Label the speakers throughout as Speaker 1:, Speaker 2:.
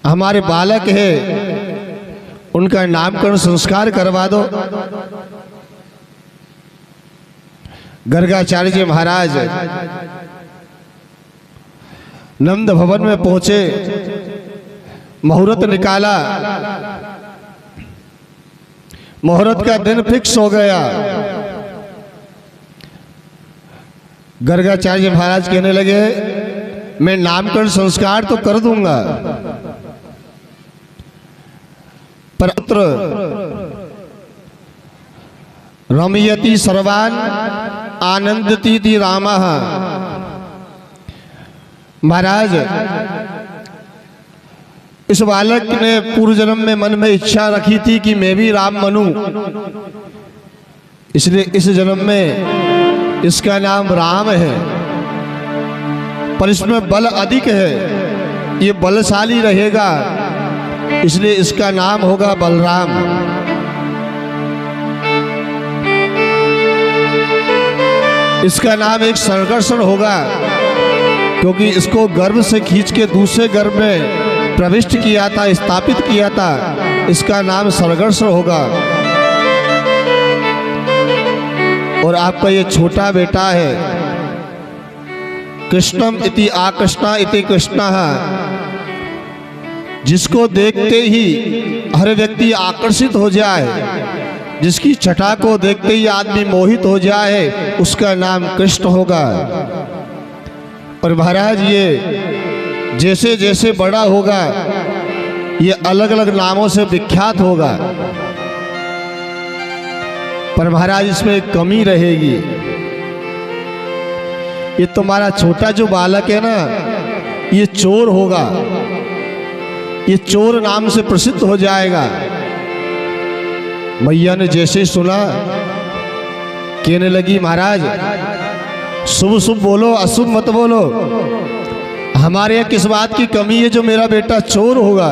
Speaker 1: हमारे बालक है, उनका नामकरण संस्कार करवा दो। गर्गाचार्य जी महाराज नंद भवन में पहुंचे, मुहूर्त निकाला, मुहूर्त का दिन फिक्स हो गया। गर्गाचार्य जी महाराज कहने लगे, मैं नामकरण संस्कार तो कर दूंगा, पर पुत्र रमयति सर्वान आनंदती रामः। महाराज, इस बालक ने पूर्व जन्म में मन में इच्छा रखी थी कि मैं भी राम बनूं, इसलिए इस जन्म में इसका नाम राम है, पर इसमें बल अधिक है, ये बलशाली रहेगा, इसलिए इसका नाम होगा बलराम। इसका नाम एक संकर्षण होगा, क्योंकि इसको गर्भ से खींच के दूसरे गर्भ में प्रविष्ट किया था, स्थापित किया था। इसका नाम संकर्षण होगा। और आपका ये छोटा बेटा है, कृष्णम इति आकृष्णा इति कृष्णः, जिसको देखते ही हर व्यक्ति आकर्षित हो जाए, जिसकी छटा को देखते ही आदमी मोहित हो जाए, उसका नाम कृष्ण होगा। और महाराज, ये जैसे जैसे बड़ा होगा, ये अलग अलग नामों से विख्यात होगा, पर महाराज इसमें एक कमी रहेगी। ये तुम्हारा छोटा जो बालक है ना, ये चोर होगा, ये चोर नाम से प्रसिद्ध हो जाएगा। मैया ने जैसे ही सुना, कहने लगी, महाराज शुभ शुभ बोलो, अशुभ मत बोलो। हमारे यहाँ किस बात की कमी है जो मेरा बेटा चोर होगा?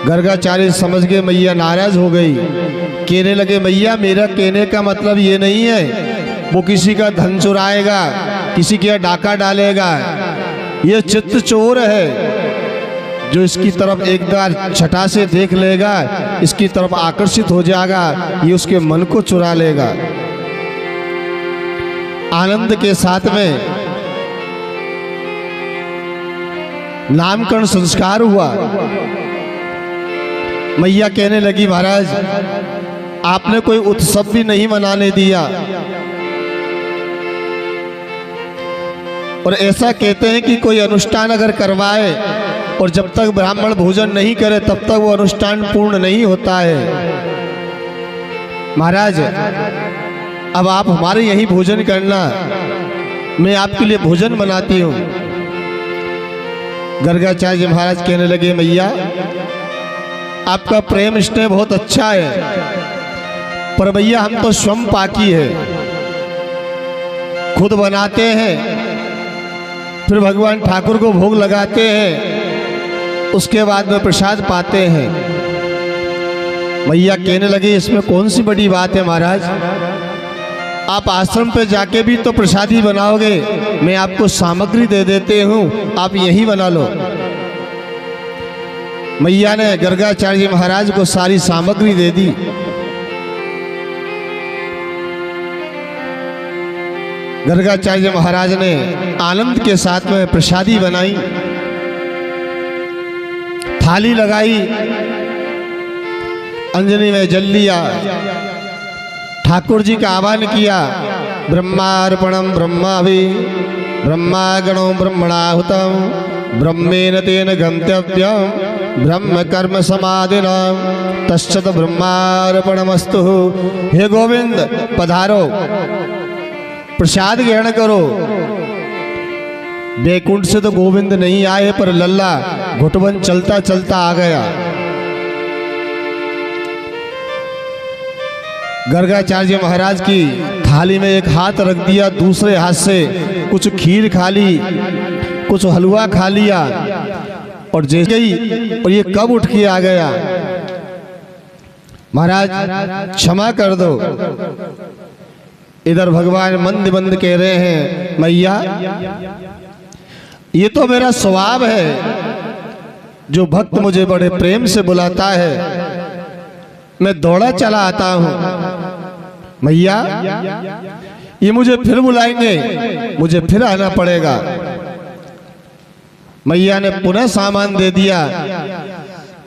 Speaker 1: गर्गाचार्य समझ गए मैया नाराज हो गई। कहने लगे, मैया मेरा कहने का मतलब ये नहीं है वो किसी का धन चुराएगा, किसी के डाका डालेगा। ये चित्त चोर है, जो इसकी तरफ एक बार छटा से देख लेगा, इसकी तरफ आकर्षित हो जाएगा, ये उसके मन को चुरा लेगा। आनंद के साथ में नामकरण संस्कार हुआ। मैया कहने लगी, महाराज आपने कोई उत्सव भी नहीं मनाने दिया, और ऐसा कहते हैं कि कोई अनुष्ठान अगर करवाए और जब तक ब्राह्मण भोजन नहीं करे तब तक वो अनुष्ठान पूर्ण नहीं होता है। महाराज अब आप हमारे यहीं भोजन करना, मैं आपके लिए भोजन बनाती हूँ। गर्गाचार्य जी महाराज कहने लगे, मैया आपका प्रेम स्नेह बहुत अच्छा है, पर भैया हम तो स्वयं पाकी है, खुद बनाते हैं, फिर भगवान ठाकुर को भोग लगाते हैं, उसके बाद में प्रसाद पाते हैं। मैया कहने लगे, इसमें कौन सी बड़ी बात है महाराज, आप आश्रम पे जाके भी तो प्रसादी बनाओगे, मैं आपको सामग्री दे देते हूँ, आप यही बना लो। मैया ने गर्गाचार्य जी महाराज को सारी सामग्री दे दी। गर्गाचार्य जी महाराज ने आनंद के साथ में प्रसादी बनाई, थाली लगाई, अंजनी में जल लिया, ठाकुर जी का आह्वान किया। ब्रह्मार्पणम ब्रह्माभि ब्रह्मागणो ब्रह्मणाहुतम ब्रह्मेण तेन गंतव्यम ब्रह्म कर्म समाधिना तस्सत ब्रह्मार्पणमस्तु। हे गोविंद पधारो, प्रसाद ग्रहण करो। बैकुंठ से तो गोविंद नहीं आए, पर लल्ला घुटवन चलता चलता आ गया। गर्गाचार्य महाराज की थाली में एक हाथ रख दिया, दूसरे हाथ से कुछ खीर खा ली, कुछ हलवा खा लिया, और जैसे ही और ये कब उठ के आ गया, महाराज क्षमा कर दो, इधर भगवान मंद मंद कह रहे हैं, मैया ये तो मेरा स्वभाव है, जो भक्त मुझे बड़े प्रेम से बुलाता है मैं दौड़ा चला आता हूं। मैया ये मुझे फिर बुलाएंगे, मुझे फिर आना पड़ेगा। मैया ने पुनः सामान दे दिया।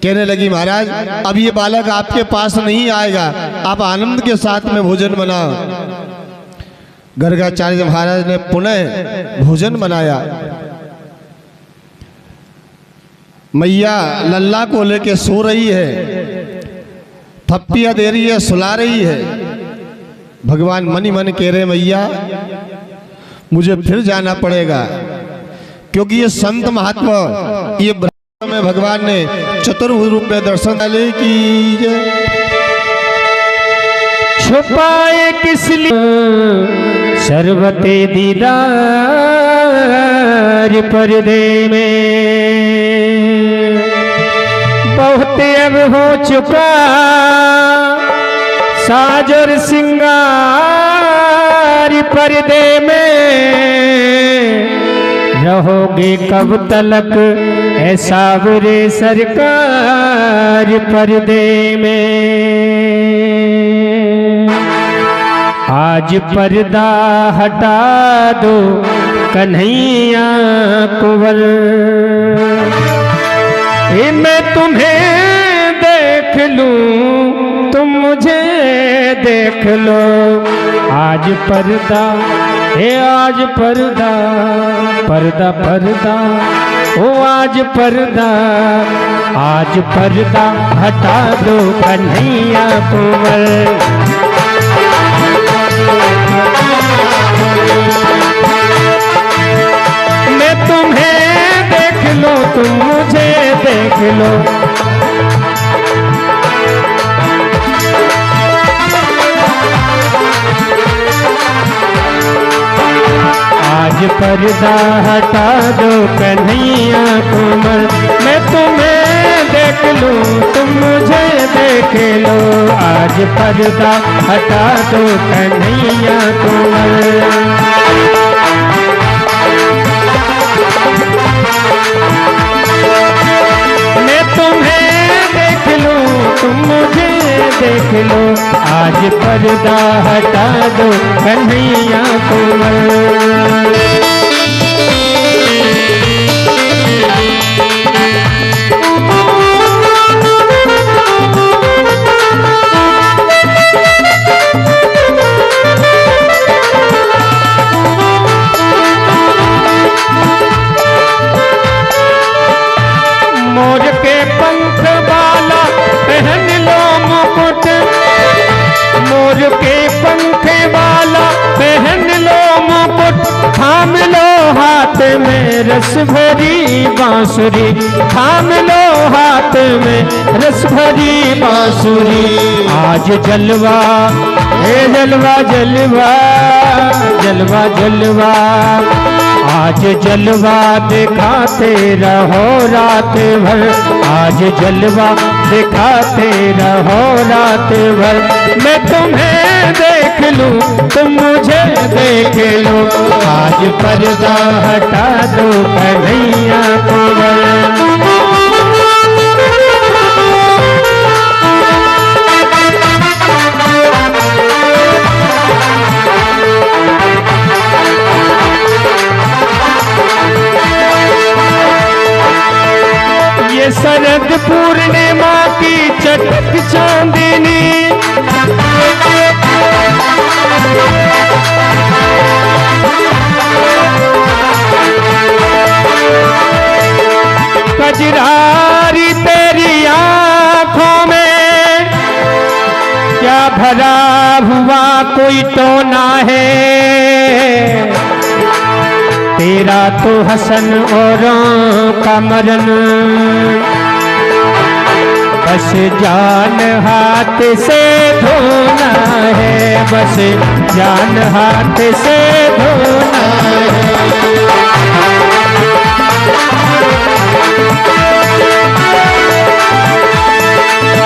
Speaker 1: कहने लगी, महाराज अब ये बालक आपके पास नहीं आएगा, आप आनंद के साथ में भोजन बनाओ। गर्गाचार्य महाराज ने पुनः भोजन बनाया। मैया लल्ला को लेके सो रही है, थप्पियां दे रही है, सुला रही है। भगवान मन ही मन कह रहे, मैया मुझे फिर जाना पड़ेगा, क्योंकि ये संत महात्मा, ये ब्रह्म में भगवान ने चतुर्भुज रूप में दर्शन डाले की
Speaker 2: छुपाए किस लिए शरबते दीदार पर्दे में, बहुत अब हो चुका साज और सिंगार पर्दे में, रहोगे कब तलक ऐसा बुरे सरकार पर्दे में। आज पर्दा हटा दो कन्हैया कुंवर, मैं तुम्हें देख लूं तुम मुझे देख लो। आज पर्दा है, आज पर्दा पर्दा पर्दा ओ आज पर्दा हटा दो कन्हैया कुंवर। मैं तुम्हें देख लो तुम मुझे देख लो। आज पर्दा हटा दो कन्हैया कुंवर, मैं तुम्हें देख लूं तुम मुझे देख लो। आज पर्दा हटा दो कन्हैया कुंवर। मैं तुम्हें देख लूं तुम मुझे देख लो। आज पर्दा हटा दो कन्हैया कुंवर। मोर के पंख वाला पहन लो मुकुट, मोर के पंख वाला पहन लो मुकुट, थाम लो हाथ में रस भरी बांसुरी, थाम लो हाथ में रस भरी बांसुरी। आज जलवा हे जलवा जलवा जलवा जलवा, आज जलवा दिखाते रहो रात भर, आज जलवा दिखाते रहो रात भर। मैं तुम्हें देख लूं तुम मुझे देख लो। आज पर्दा हटा दो कन्हैया कुंवर। ये शरद पूर्णिमा की चटक चांदनी, कजरारी तेरी आंखों में क्या भरा हुआ कोई तो ना है, तेरा तो हसन औरों का मरन। बस जान हाथ से धोना है, बस जान हाथ से धोना है।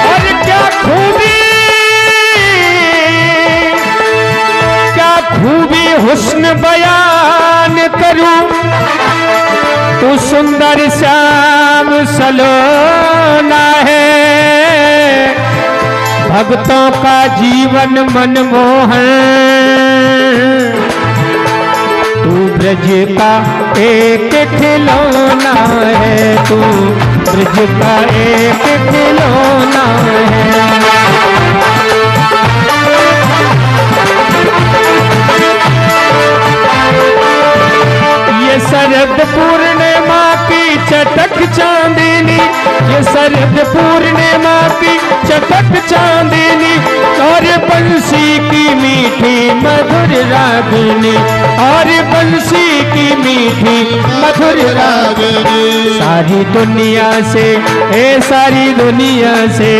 Speaker 2: और क्या खूबी खूबी हुस्न बयान करूं, तू सुंदर श्याम सलोना है। भक्तों का जीवन मनमोहन, तू ब्रज का एक खिलौना है, तू ब्रज का एक खिलौना है। ये शरद पूर्णिमा की चटक चांदनी, ये शरद पूर्णिमा की चटक चांदनी, और बंसी की मीठी मधुर रागिनी, और बंसी की मीठी मधुर रागिनी। सारी दुनिया से, सारी दुनिया से,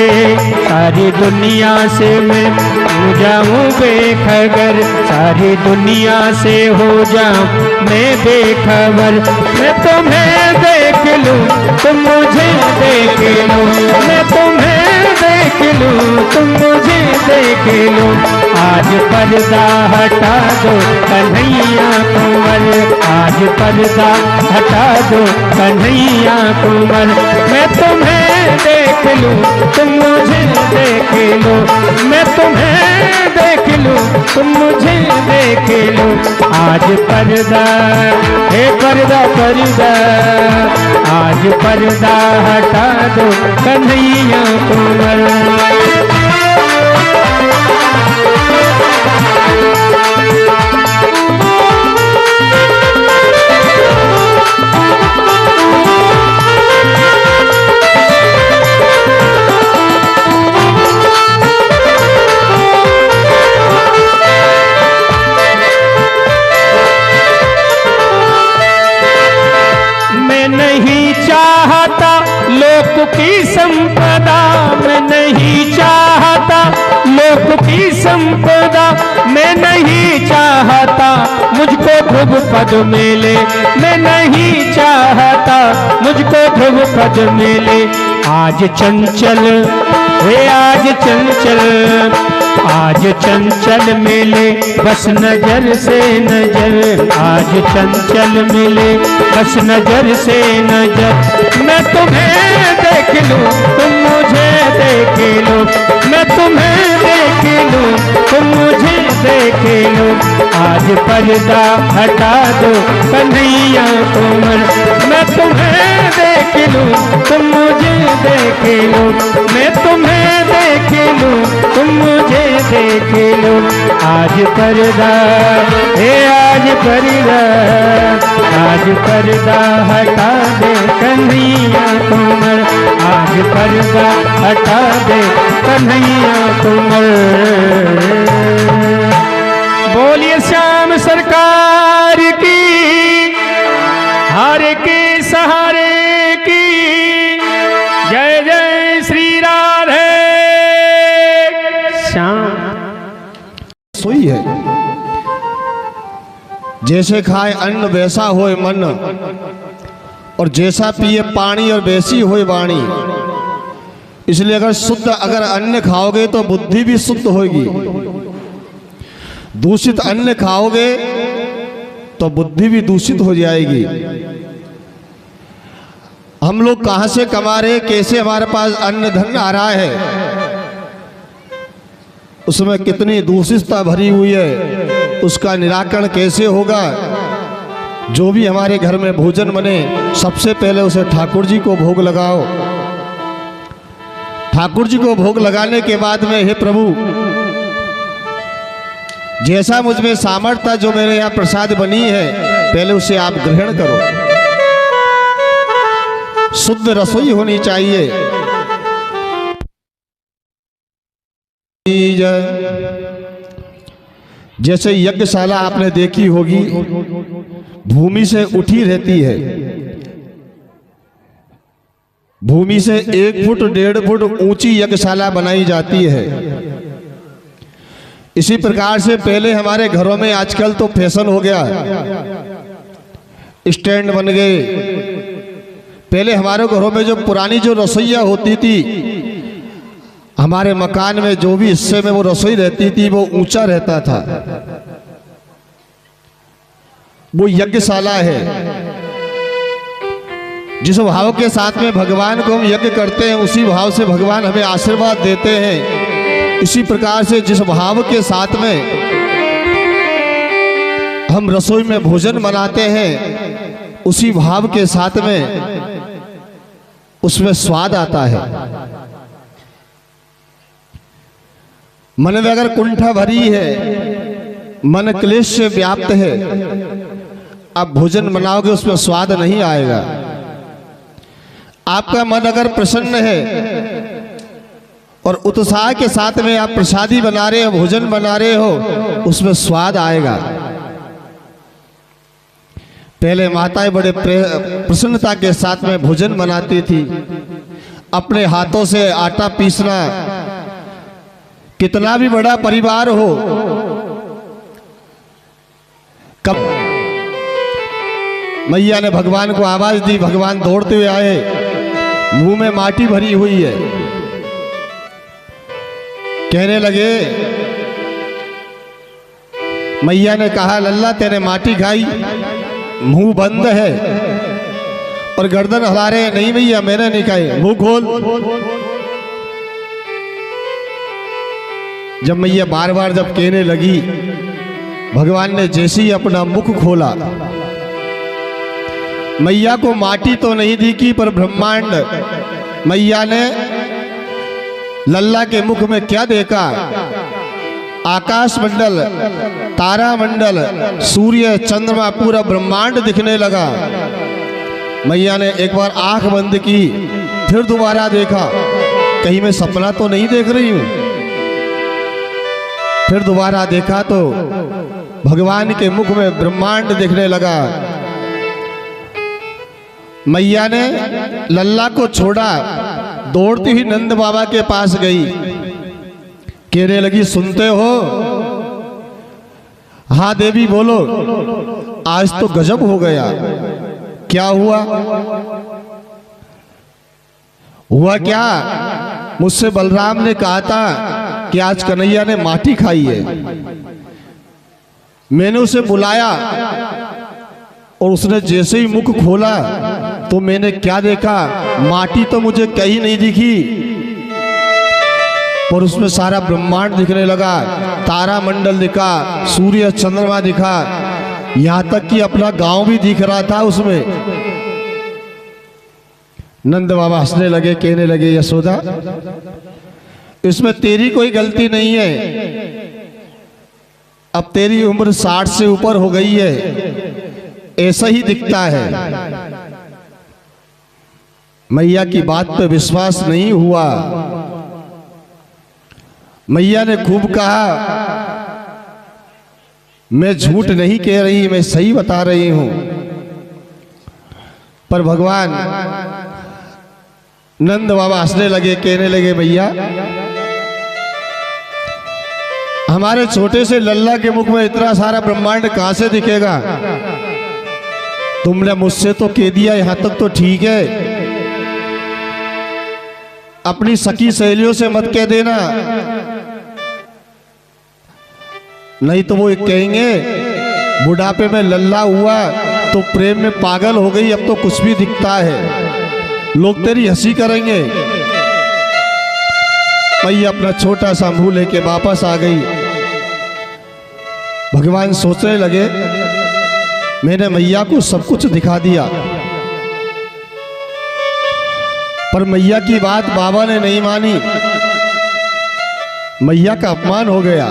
Speaker 2: सारी दुनिया से मैं हो जाऊं बेखबर, सारी दुनिया से हो जाऊं मैं बेखबर। मैं तुम्हें देख लूं, तुम मुझे देख लो, मैं तुम्हें देख लूं, तुम मुझे देख लो। आज पर्दा हटा दो कन्हैया कुंवर, आज पर्दा हटा दो कन्हैया कुंवर। मैं तुम्हें देख लूं, तुम मुझे देख लो, मैं तुम्हें देख लूं, तुम मुझे देख लो। आज पर्दा, हे पर्दा पर्दा, आज पर्दा हटा दो कन्हैया कुंवर। की संपदा, मैं नहीं चाहता लोक की संपदा, मैं नहीं चाहता मुझको ध्रुव पद मिले, मैं नहीं चाहता मुझको ध्रुव पद मिले। आज चंचल, हे आज चंचल, आज चंचल मिले बस नजर से नजर, आज चंचल मिले बस नजर से नजर। मैं तुम्हें देख लूं, तुम मुझे देख लो, मैं तुम्हें देख लूं, तुम मुझे देख लो। आज पर्दा हटा दो कन्हैया कुंवर, मैं तुम्हें देख लूं, तुम मुझे देख लो, मैं तुम्हें देख लूं, तुम मुझे देख लो। आज पर्दा, हे आज पर्दा, आज पर्दा हटा दे कन्हैया कुंवर, आज पर्दा हटा दे कन्हैया कुंवर। बोलिए श्याम सरकार की, हारे के सहारे की, जय जय श्री राधे श्याम।
Speaker 1: सोई है जैसे खाए अन्न वैसा होए मन, और जैसा पिए पानी और वैसी होए वाणी। इसलिए अगर अन्न खाओगे तो बुद्धि भी शुद्ध होगी, दूषित अन्न खाओगे तो बुद्धि भी दूषित हो जाएगी। हम लोग कहां से कमा रहे, कैसे हमारे पास अन्न धन आ रहा है, उसमें कितनी दूषितता भरी हुई है, उसका निराकरण कैसे होगा। जो भी हमारे घर में भोजन बने सबसे पहले उसे ठाकुर जी को भोग लगाओ। ठाकुर जी को भोग लगाने के बाद में, हे प्रभु जैसा मुझ में सामर्थ्य जो मेरे यहाँ प्रसाद बनी है, पहले उसे आप ग्रहण करो। शुद्ध रसोई होनी चाहिए। जैसे यज्ञशाला आपने देखी होगी, भूमि से उठी रहती है, भूमि से 1 फुट 1.5 फुट ऊंची यज्ञशाला बनाई जाती है। इसी प्रकार से पहले हमारे घरों में, आजकल तो फैशन हो गया, स्टैंड बन गए। पहले हमारे घरों में जो पुरानी जो रसोइयाँ होती थी, हमारे मकान में जो भी हिस्से में वो रसोई रहती थी, वो ऊंचा रहता था। वो यज्ञशाला है। जिस भाव के साथ में भगवान को हम यज्ञ करते हैं उसी भाव से भगवान हमें आशीर्वाद देते हैं। इसी प्रकार से जिस भाव के साथ में हम रसोई में भोजन बनाते हैं उसी भाव के साथ में उसमें स्वाद आता है। मन में अगर कुंठा भरी है, मन क्लेश से व्याप्त है, आप भोजन बनाओगे उसमें स्वाद नहीं आएगा। आपका मन अगर प्रसन्न है और उत्साह के साथ में आप प्रसादी बना रहे हो, भोजन बना रहे हो, उसमें स्वाद आएगा। पहले माताएं बड़े प्रसन्नता के साथ में भोजन बनाती थी। अपने हाथों से आटा पीसना, कितना भी बड़ा परिवार हो, कब मैया ने भगवान को आवाज दी, भगवान दौड़ते हुए आए, मुंह में माटी भरी हुई है। कहने लगे, मैया ने कहा, लल्ला तेरे माटी खाई, मुंह बंद है और गर्दन हिला रहे। नहीं भैया मैंने नहीं खाई, मुंह खोल। जब मैया बार बार जब कहने लगी, भगवान ने जैसे ही अपना मुख खोला, मैया को माटी तो नहीं दिखी पर ब्रह्मांड। मैया ने लल्ला के मुख में क्या देखा? आकाश मंडल, तारा मंडल, सूर्य, चंद्रमा, पूरा ब्रह्मांड दिखने लगा। मैया ने एक बार आंख बंद की, फिर दोबारा देखा, कहीं मैं सपना तो नहीं देख रही हूं। फिर दोबारा देखा तो भगवान के मुख में ब्रह्मांड दिखने लगा। मैया ने लल्ला को छोड़ा, दौड़ती हुई नंद बाबा के पास गई, कहने लगी, सुनते हो? हाँ देवी बोलो। आज तो गजब हो गया। क्या हुआ? हुआ क्या? मुझसे बलराम ने कहा था कि आज कन्हैया ने माटी खाई है। मैंने उसे बुलाया और उसने जैसे ही मुख खोला तो मैंने क्या देखा? माटी तो मुझे कहीं नहीं दिखी, और उसमें सारा ब्रह्मांड दिखने लगा। तारा मंडल दिखा, सूर्य चंद्रमा दिखा, यहां तक कि अपना गांव भी दिख रहा था उसमें। नंद बाबा हंसने लगे, कहने लगे, यशोदा इसमें तेरी कोई गलती नहीं है। अब तेरी उम्र 60 से ऊपर हो गई है, ऐसा ही दिखता है। मैया की बात पे विश्वास नहीं हुआ। मैया ने खूब कहा, मैं झूठ नहीं कह रही, मैं सही बता रही हूं। पर भगवान नंद बाबा हंसने लगे, कहने लगे, भैया हमारे छोटे से लल्ला के मुख में इतना सारा ब्रह्मांड कहां से दिखेगा? तुमने मुझसे तो कह दिया, यहां तक तो ठीक है। अपनी सखी सहेलियों से मत कह देना, नहीं तो वो कहेंगे बुढ़ापे में लल्ला हुआ तो प्रेम में पागल हो गई, अब तो कुछ भी दिखता है, लोग तेरी हंसी करेंगे। मैया अपना छोटा सा मुंह लेके वापस आ गई। भगवान सोचने लगे, मैंने मैया को सब कुछ दिखा दिया, पर मैया की बात बाबा ने नहीं मानी। मैया का अपमान हो गया।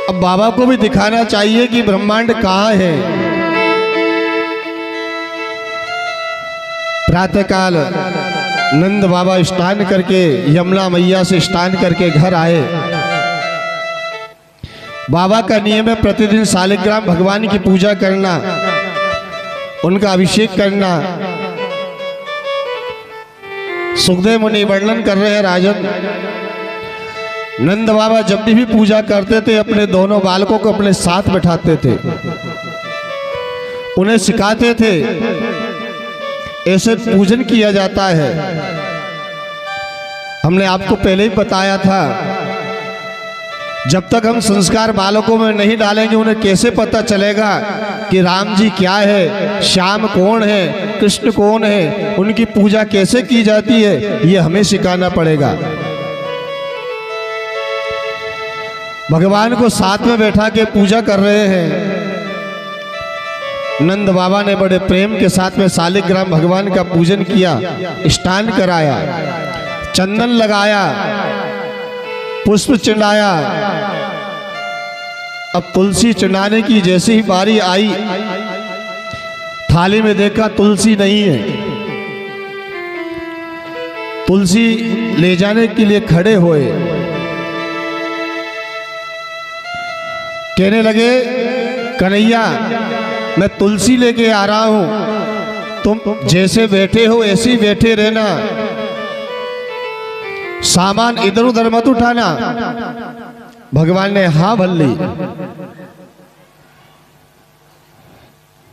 Speaker 1: अब बाबा को भी दिखाना चाहिए कि ब्रह्मांड कहां है। प्रातःकाल नंद बाबा स्नान करके, यमुना मैया से स्नान करके घर आए। बाबा का नियम है प्रतिदिन शालिग्राम भगवान की पूजा करना, उनका अभिषेक करना। सुखदेव मुनि वर्णन कर रहे हैं, राजन नंद बाबा जब भी पूजा करते थे अपने दोनों बालकों को अपने साथ बैठाते थे, उन्हें सिखाते थे ऐसे पूजन किया जाता है। हमने आपको पहले ही बताया था, जब तक हम संस्कार बालकों में नहीं डालेंगे उन्हें कैसे पता चलेगा कि राम जी क्या है, श्याम कौन है, कृष्ण कौन है, उनकी पूजा कैसे की जाती है, ये हमें सिखाना पड़ेगा। भगवान को साथ में बैठा के पूजा कर रहे हैं। नंद बाबा ने बड़े प्रेम के साथ में शालिग्राम भगवान का पूजन किया, स्नान कराया, चंदन लगाया, पुष्प चढ़ाया। अब तुलसी चढ़ाने की जैसे ही बारी आई, थाली में देखा तुलसी नहीं है। तुलसी ले जाने के लिए खड़े हुए, कहने लगे कन्हैया मैं तुलसी लेके आ रहा हूं, तुम जैसे बैठे हो ऐसे ही बैठे रहना, सामान इधर उधर मत उठाना। भगवान ने हाँ भल्ली।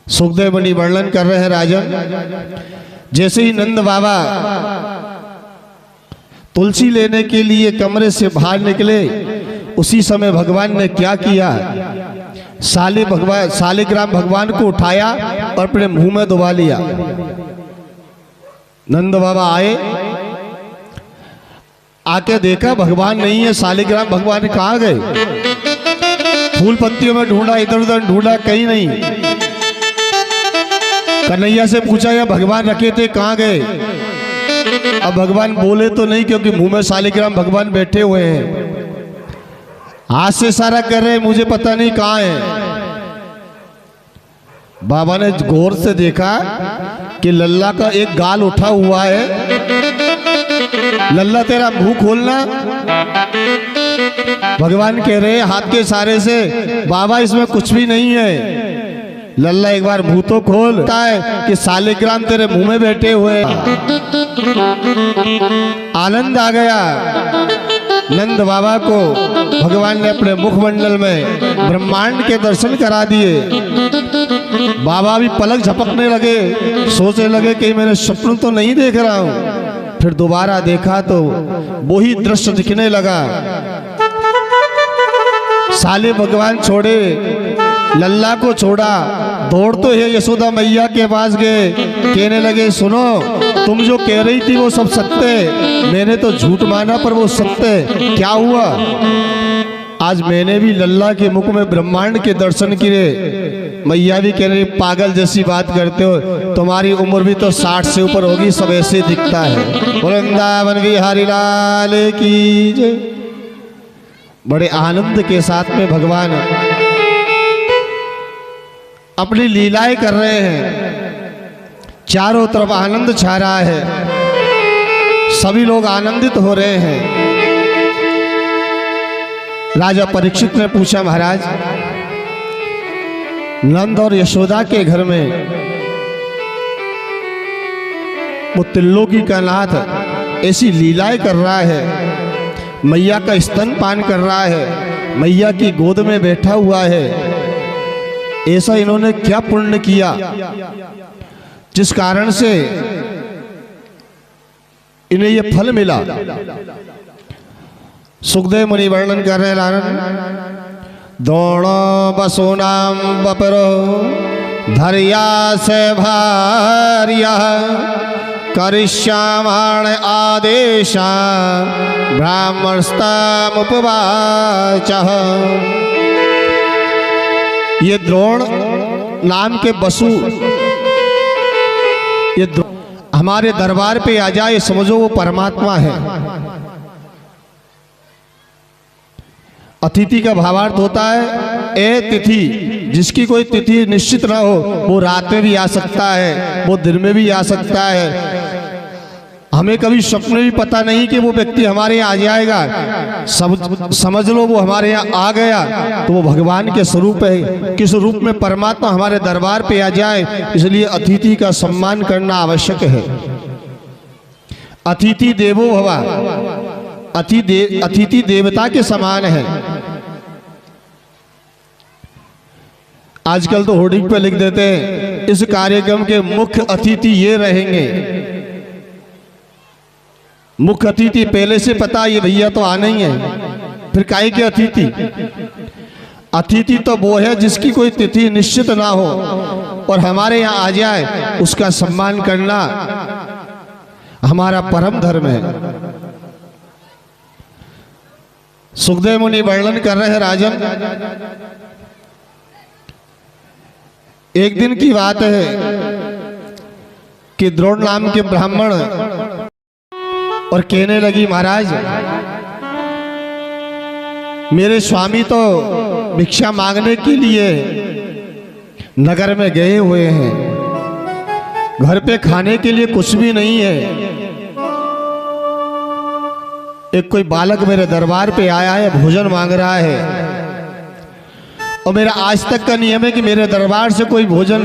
Speaker 1: सुखदेव मुनि वर्णन कर रहे हैं राजन, जैसे ही नंद बाबा तुलसी लेने के लिए कमरे से बाहर निकले, उसी समय भगवान ने क्या किया, शालिग्राम भगवान को उठाया और अपने मुंह में दबा लिया। नंद बाबा आए, आके देखा भगवान नहीं है, शालिग्राम भगवान कहाँ गए? फूल पत्तियों में ढूंढा, इधर उधर ढूंढा, कहीं नहीं। कन्हैया से पूछा या भगवान रखे थे कहाँ गए? अब भगवान बोले तो नहीं, क्योंकि मुंह में शालिग्राम भगवान बैठे हुए हैं, हाथ से इशारा कर रहे, मुझे पता नहीं कहाँ है। बाबा ने गौर से देखा कि लल्ला का एक गाल उठा हुआ है। लल्ला तेरा मुंह खोलना। भगवान कह रहे हाथ के इशारे से, बाबा इसमें कुछ भी नहीं है। लल्ला एक बार मुंह तो खोलता है कि शालिग्राम तेरे मुंह में बैठे हुए। आनंद आ गया नंद बाबा को। भगवान ने अपने मुखमंडल में ब्रह्मांड के दर्शन करा दिए। बाबा भी पलक झपकने लगे, सोचने लगे कि मैंने सपन तो नहीं देख रहा हूं। फिर दोबारा देखा तो वही दृश्य दिखने लगा। साले भगवान छोड़े, लल्ला को छोड़ा, दौड़ तो है यशोदा मैया के पास गए, कहने लगे सुनो, तुम जो कह रही थी वो सब सत्य है, मैंने तो झूठ माना पर वो सत्य है। क्या हुआ? आज मैंने भी लल्ला के मुख में ब्रह्मांड के दर्शन किए। मैया भी कह रही पागल जैसी बात करते हो, तुम्हारी उम्र भी तो 60 से ऊपर होगी, सब ऐसे दिखता है। वृंदावन बिहारी लाल की जय। बड़े आनंद के साथ में भगवान अपनी लीलाएं कर रहे हैं। चारों तरफ आनंद छा रहा है, सभी लोग आनंदित हो रहे हैं। राजा परीक्षित ने पूछा, महाराज नंद और यशोदा के घर में वो त्रिलोकी का नाथ ऐसी लीलाएं कर रहा है, मैया का स्तनपान कर रहा है, मैया की गोद में बैठा हुआ है, ऐसा इन्होंने क्या पुण्य किया जिस कारण से इन्हें ये फल मिला? सुखदेव मुनि वर्णन कर रहे हैं, दोणो बसुनाम बपरो धरिया से भार्या करिष्यामाण आदेशा ब्राह्मणस्ताम उपवाचः। ये द्रोण नाम के बसु ये हमारे दरबार पे आ जाए, समझो वो परमात्मा है। अतिथि का भावार्थ होता है ए तिथि, जिसकी कोई तिथि निश्चित ना हो, वो रात में भी आ सकता है, वो दिन में भी आ सकता है। हमें कभी स्वप्न भी पता नहीं कि वो व्यक्ति हमारे यहाँ आ जाएगा। समझ लो वो हमारे यहाँ आ गया तो वो भगवान के स्वरूप है। किस रूप में परमात्मा हमारे दरबार पे आ जाए, इसलिए अतिथि का सम्मान करना आवश्यक है। अतिथि देवो भव, अतिथि देवता के समान है। आजकल तो होर्डिंग पे लिख देते हैं इस कार्यक्रम के मुख्य अतिथि ये रहेंगे। मुख्य अतिथि पहले से पता, ये भैया तो आना ही है, फिर काहे के अतिथि? अतिथि तो वो है जिसकी कोई तिथि निश्चित ना हो और हमारे यहाँ आ जाए, उसका सम्मान करना हमारा परम धर्म है। सुखदेव मुनि वर्णन कर रहे हैं राजन, एक दिन की बात है कि द्रोण नाम के ब्राह्मण और कहने लगी, महाराज मेरे स्वामी तो भिक्षा मांगने के लिए नगर में गए हुए हैं, घर पे खाने के लिए कुछ भी नहीं है। एक कोई बालक मेरे दरबार पे आया है, भोजन मांग रहा है और मेरा आज तक का नियम है कि मेरे दरबार से कोई भोजन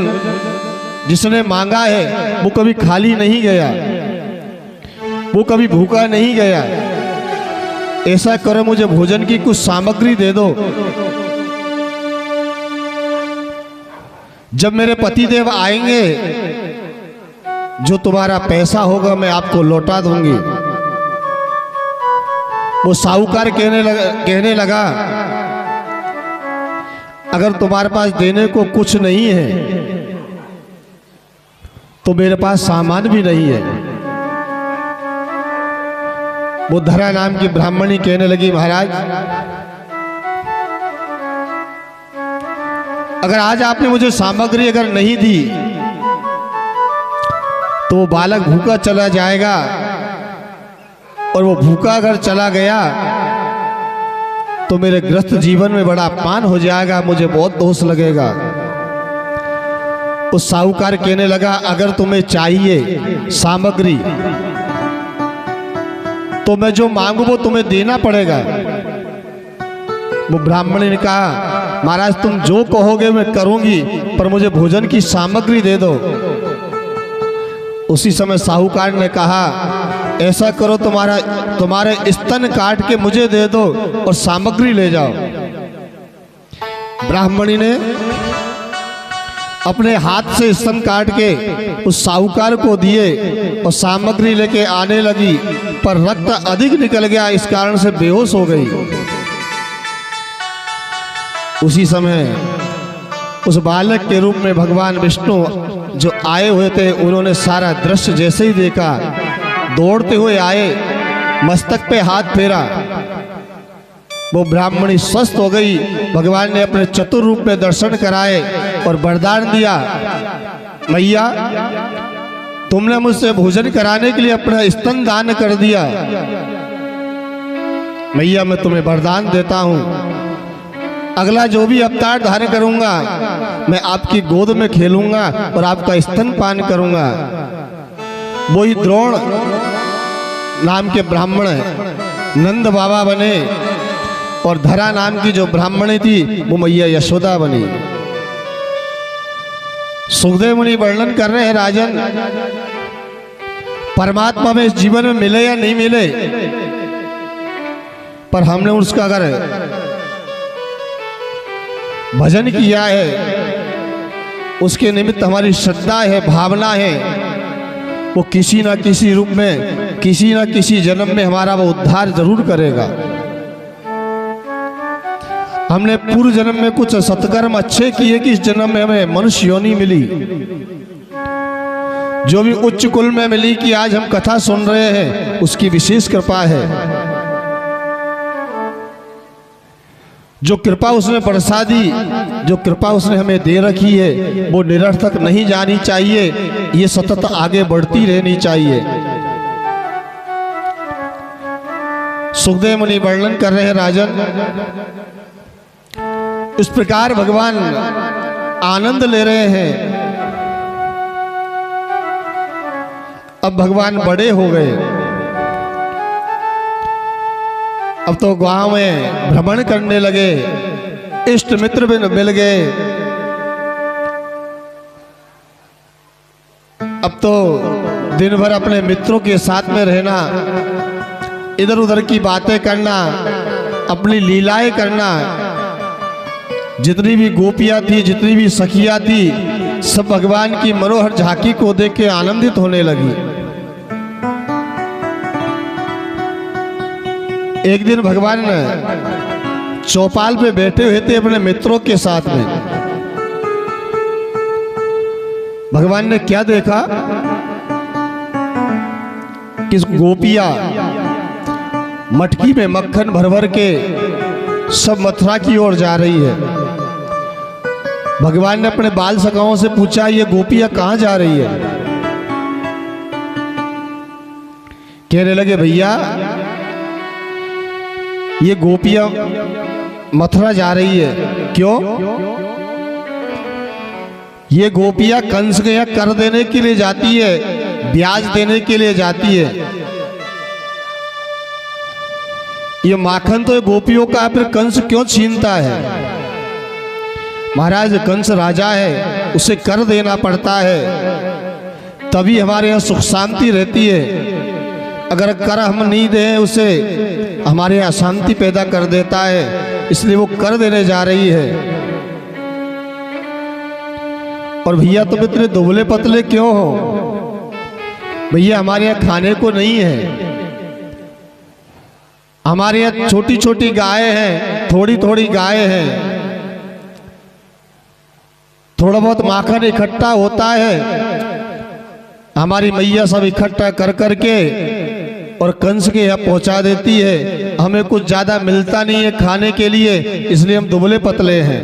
Speaker 1: जिसने मांगा है वो कभी खाली नहीं गया, वो कभी भूखा नहीं गया। ऐसा करो, मुझे भोजन की कुछ सामग्री दे दो, जब मेरे पतिदेव आएंगे जो तुम्हारा पैसा होगा मैं आपको लौटा दूंगी। वो साहूकार कहने लगा अगर तुम्हारे पास देने को कुछ नहीं है तो मेरे पास सामान भी नहीं है। वो धरा नाम की ब्राह्मणी कहने लगी, महाराज अगर आज आपने मुझे सामग्री अगर नहीं दी तो वो बालक भूखा चला जाएगा और वो भूखा अगर चला गया तो मेरे ग्रस्त जीवन में बड़ा अपमान हो जाएगा, मुझे बहुत दोष लगेगा। उस साहूकार कहने लगा अगर तुम्हें चाहिए सामग्री तो मैं जो मांगू वो तुम्हें देना पड़ेगा। वो ब्राह्मणी ने कहा महाराज तुम जो कहोगे मैं करूंगी, पर मुझे भोजन की सामग्री दे दो। उसी समय साहूकार ने कहा ऐसा करो, तुम्हारे स्तन काट के मुझे दे दो और सामग्री ले जाओ। ब्राह्मणी ने अपने हाथ से स्तन काट के उस साहूकार को दिए और सामग्री लेके आने लगी, पर रक्त अधिक निकल गया, इस कारण से बेहोश हो गई। उसी समय उस बालक के रूप में भगवान विष्णु जो आए हुए थे उन्होंने सारा दृश्य जैसे ही देखा दौड़ते हुए आए, मस्तक पे हाथ फेरा, वो ब्राह्मणी स्वस्थ हो गई। भगवान ने अपने चतुर रूप में दर्शन कराए और वरदान दिया, मैया तुमने मुझसे भोजन कराने के लिए अपना स्तन दान कर दिया, मैया मैं तुम्हें वरदान देता हूं अगला जो भी अवतार धारण करूंगा मैं आपकी गोद में खेलूंगा और आपका स्तन पान करूंगा। वही द्रोण नाम के ब्राह्मण नंद बाबा बने और धरा नाम की जो ब्राह्मणी थी वो मैया यशोदा बनी। सुखदेव मुनि वर्णन कर रहे हैं राजन, परमात्मा में इस जीवन में मिले या नहीं मिले, पर हमने उसका अगर भजन किया है, उसके निमित्त हमारी श्रद्धा है, भावना है, वो किसी ना किसी रूप में किसी ना किसी जन्म में हमारा वो उद्धार जरूर करेगा। हमने पूर्व जन्म में कुछ सत्कर्म अच्छे किए कि इस जन्म में हमें मनुष्य योनि मिली, जो भी उच्च कुल में मिली कि आज हम कथा सुन रहे हैं, उसकी विशेष कृपा है। जो कृपा उसने बरसा दी, जो कृपा उसने हमें दे रखी है वो निरर्थक नहीं जानी चाहिए, ये सतत आगे बढ़ती रहनी चाहिए। सुखदेव मुनि वर्णन कर रहे हैं राजन, इस प्रकार भगवान आनंद ले रहे हैं। अब भगवान बड़े हो गए, अब तो गांव में भ्रमण करने लगे, इष्ट मित्र भी मिल गए। अब तो दिन भर अपने मित्रों के साथ में रहना, इधर उधर की बातें करना, अपनी लीलाएं करना। जितनी भी गोपियां थी, जितनी भी सखियां थी, सब भगवान की मनोहर झांकी को देख के आनंदित होने लगी। एक दिन भगवान ने चौपाल पे बैठे हुए थे अपने मित्रों के साथ में। भगवान ने क्या देखा कि गोपियां मटकी में मक्खन भर भर के सब मथुरा की ओर जा रही है। भगवान ने अपने बाल सखाओं से पूछा, ये गोपियां कहां जा रही है? कहने लगे, भैया ये गोपियां मथुरा जा रही है। क्यों? ये गोपियां कंस के यहाँ कर देने के लिए जाती है, ब्याज देने के लिए जाती है। ये माखन तो गोपियों का, फिर कंस क्यों छीनता है? महाराज, कंस राजा है, उसे कर देना पड़ता है, तभी हमारे यहाँ सुख शांति रहती है। अगर कर हम नहीं दें उसे, हमारे यहाँ अशांति पैदा कर देता है, इसलिए वो कर देने जा रही है। और भैया तुम इतने दुबले पतले क्यों हो? भैया हमारे यहाँ खाने को नहीं है, हमारे यहाँ छोटी छोटी गायें हैं, थोड़ी थोड़ी गायें हैं, थोड़ा बहुत माखन इकट्ठा होता है, हमारी मैया सब इकट्ठा कर करके और कंस के यहाँ पहुंचा देती है। हमें कुछ ज्यादा मिलता नहीं है खाने के लिए, इसलिए हम दुबले पतले हैं।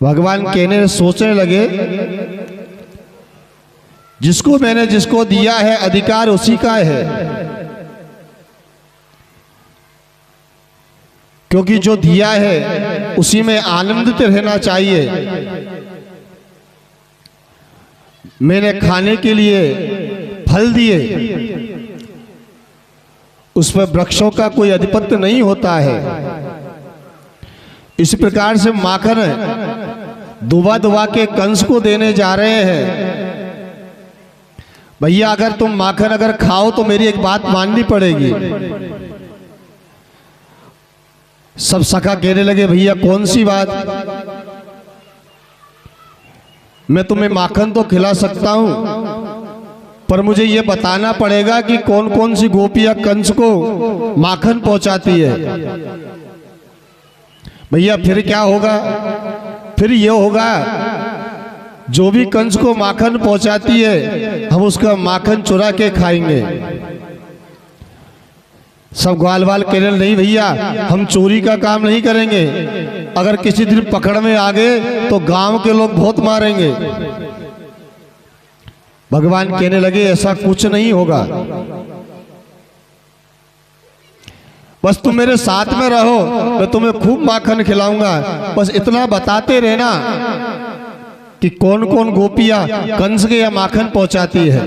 Speaker 1: भगवान कहने सोचने लगे, जिसको मैंने जिसको दिया है अधिकार उसी का है, क्योंकि जो दिया है उसी में आनंदित रहना चाहिए। मैंने खाने के लिए फल दिए, उस पर वृक्षों का कोई अधिपत्य नहीं होता है। इस प्रकार से माखन दुबा दुबा के कंस को देने जा रहे हैं। भैया अगर तुम माखन अगर खाओ तो मेरी एक बात माननी पड़ेगी। सब सखा कहने लगे, भैया कौन सी बात? मैं तुम्हें माखन तो खिला सकता हूं, पर मुझे यह बताना पड़ेगा कि कौन कौन सी गोपियां कंस को माखन पहुंचाती है। भैया फिर क्या होगा? फिर यह होगा, जो भी कंस को माखन पहुंचाती है हम उसका माखन चुरा के खाएंगे। सब ग्वाल वाल कहने नहीं भैया हम चोरी का काम नहीं करेंगे, अगर किसी दिन पकड़ में आ गए तो गांव के लोग बहुत मारेंगे। भगवान कहने लगे, ऐसा कुछ नहीं होगा, बस तुम मेरे साथ में रहो, मैं तुम्हें खूब माखन खिलाऊंगा। बस इतना बताते रहना कि कौन कौन गोपियां कंस के या माखन पहुंचाती है।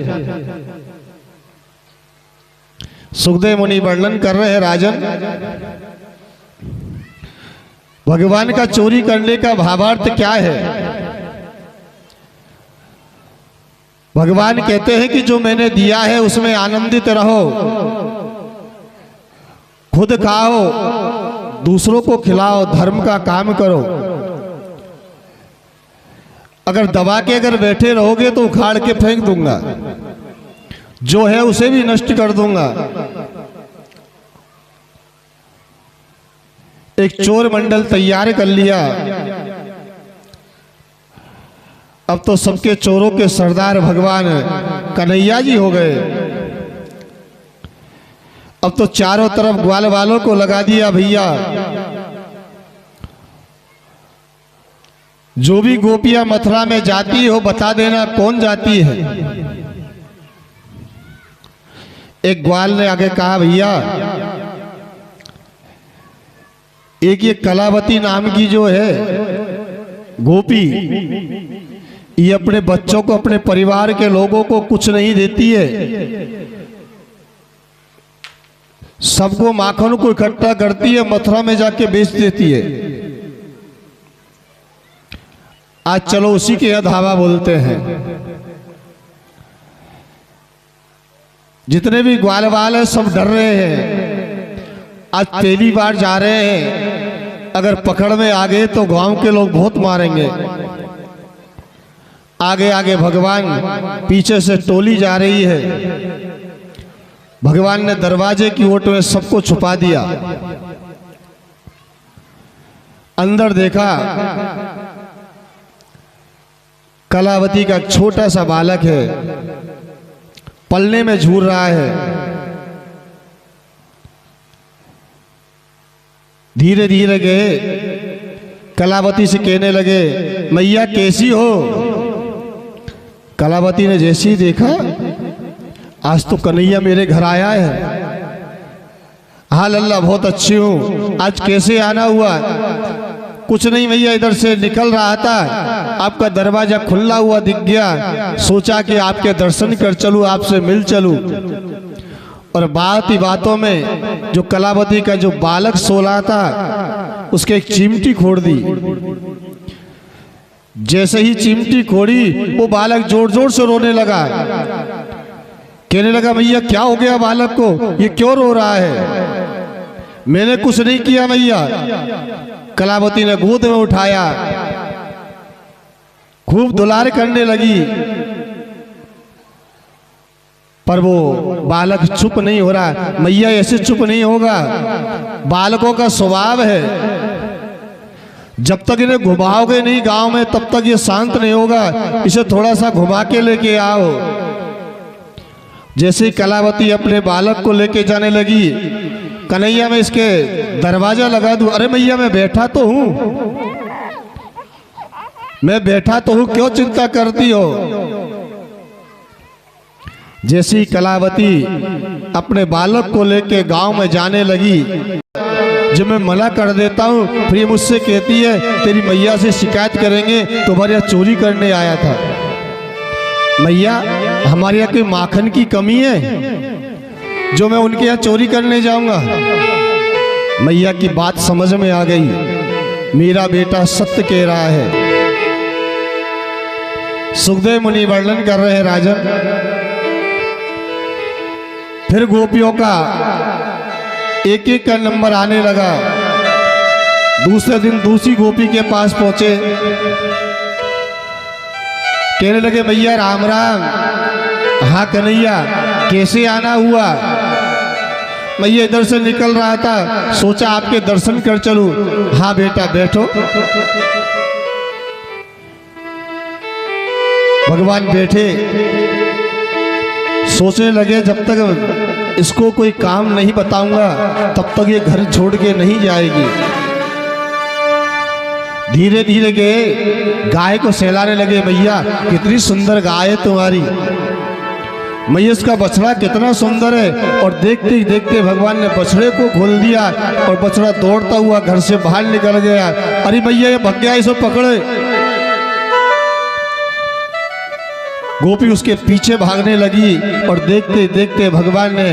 Speaker 1: सुखदेव मुनि वर्णन कर रहे हैं, राजन भगवान का चोरी करने का भावार्थ क्या है? भगवान कहते हैं कि जो मैंने दिया है उसमें आनंदित रहो, खुद खाओ, दूसरों को खिलाओ, धर्म का काम करो। अगर दबा के अगर बैठे रहोगे तो उखाड़ के फेंक दूंगा, जो है उसे भी नष्ट कर दूंगा। एक चोर मंडल तैयार कर लिया, अब तो सबके चोरों के सरदार भगवान कन्हैया जी हो गए। अब तो चारों तरफ ग्वाल वालों को लगा दिया, भैया जो भी गोपियां मथुरा में जाती हो बता देना कौन जाती है। एक ग्वाल ने आगे कहा, भैया एक ये कलावती नाम की जो है गोपी, ये अपने बच्चों को, अपने परिवार के लोगों को कुछ नहीं देती है, सबको माखन को इकट्ठा करती है, मथुरा में जाके बेच देती है। आज चलो उसी के यहाँ धावा बोलते हैं। जितने भी ग्वाल वाल है सब डर रहे हैं, आज पहली बार जा रहे हैं, अगर पकड़ में आ गए तो गांव के लोग बहुत मारेंगे। आगे आगे भगवान, पीछे से टोली जा रही है। भगवान ने दरवाजे की ओट में सबको छुपा दिया। अंदर देखा कलावती का एक छोटा सा बालक है, पलने में झूल रहा है। धीरे धीरे गए, कलावती से कहने लगे, मैया कैसी हो? कलावती ने जैसे ही देखा, आज तो कन्हैया मेरे घर आया है। हाँ लल्ला बहुत अच्छी हूँ, आज कैसे आना हुआ? कुछ नहीं भैया, इधर से निकल रहा था, आपका दरवाजा खुला हुआ दिख गया, सोचा कि आपके दर्शन कर चलूं, आपसे मिल चलूं। और बात ही बातों में जो कलावती का जो बालक सो रहा था, उसके एक चिमटी खोड़ दी। जैसे ही चिमटी खोड़ी, वो बालक जोर जोर से रोने लगा। कहने लगा, भैया क्या हो गया बालक को, ये क्यों रो रहा है? मैंने कुछ नहीं किया भैया। कलावती ने गोद में उठाया, खूब दुलार करने लगी, पर वो बालक चुप नहीं हो रहा। मैया ऐसे चुप नहीं होगा, बालकों का स्वभाव है, जब तक इन्हें घुमाओगे नहीं गांव में तब तक ये शांत नहीं होगा, इसे थोड़ा सा घुमा के लेके आओ। जैसे ही कलावती अपने बालक को लेके जाने लगी, कन्हैया मैं इसके दरवाजा लगा दूं। अरे मैया मैं बैठा तो हूं, मैं बैठा तो हूं, क्यों चिंता करती हो? जैसी कलावती अपने बालक को लेके गांव में जाने लगी, जब मैं मना कर देता हूं फिर ये मुझसे कहती है तेरी मैया से शिकायत करेंगे, तुम्हारे यहाँ चोरी करने आया था। मैया हमारे यहाँ कोई माखन की कमी है जो मैं उनके यहाँ चोरी करने जाऊंगा? मैया की बात समझ में आ गई, मेरा बेटा सत्य कह रहा है। सुखदेव मुनि वर्णन कर रहे हैं राजन। फिर गोपियों का एक एक का नंबर आने लगा। दूसरे दिन दूसरी गोपी के पास पहुंचे, कहने लगे भैया राम राम। हाँ कन्हैया कैसे आना हुआ? मैया इधर से निकल रहा था, सोचा आपके दर्शन कर चलूं। हाँ बेटा बैठो। भगवान बैठे, सोचने लगे जब तक इसको कोई काम नहीं बताऊंगा तब तक ये घर छोड़ के नहीं जाएगी। धीरे धीरे गए, गाय को सहलाने लगे। भैया कितनी सुंदर गाय है तुम्हारी, मैया इसका बछड़ा कितना सुंदर है। और देखते ही देखते भगवान ने बछड़े को खोल दिया और बछड़ा दौड़ता हुआ घर से बाहर निकल गया। अरे भैया ये भग गया, इसे पकड़े। गोपी उसके पीछे भागने लगी और देखते देखते भगवान ने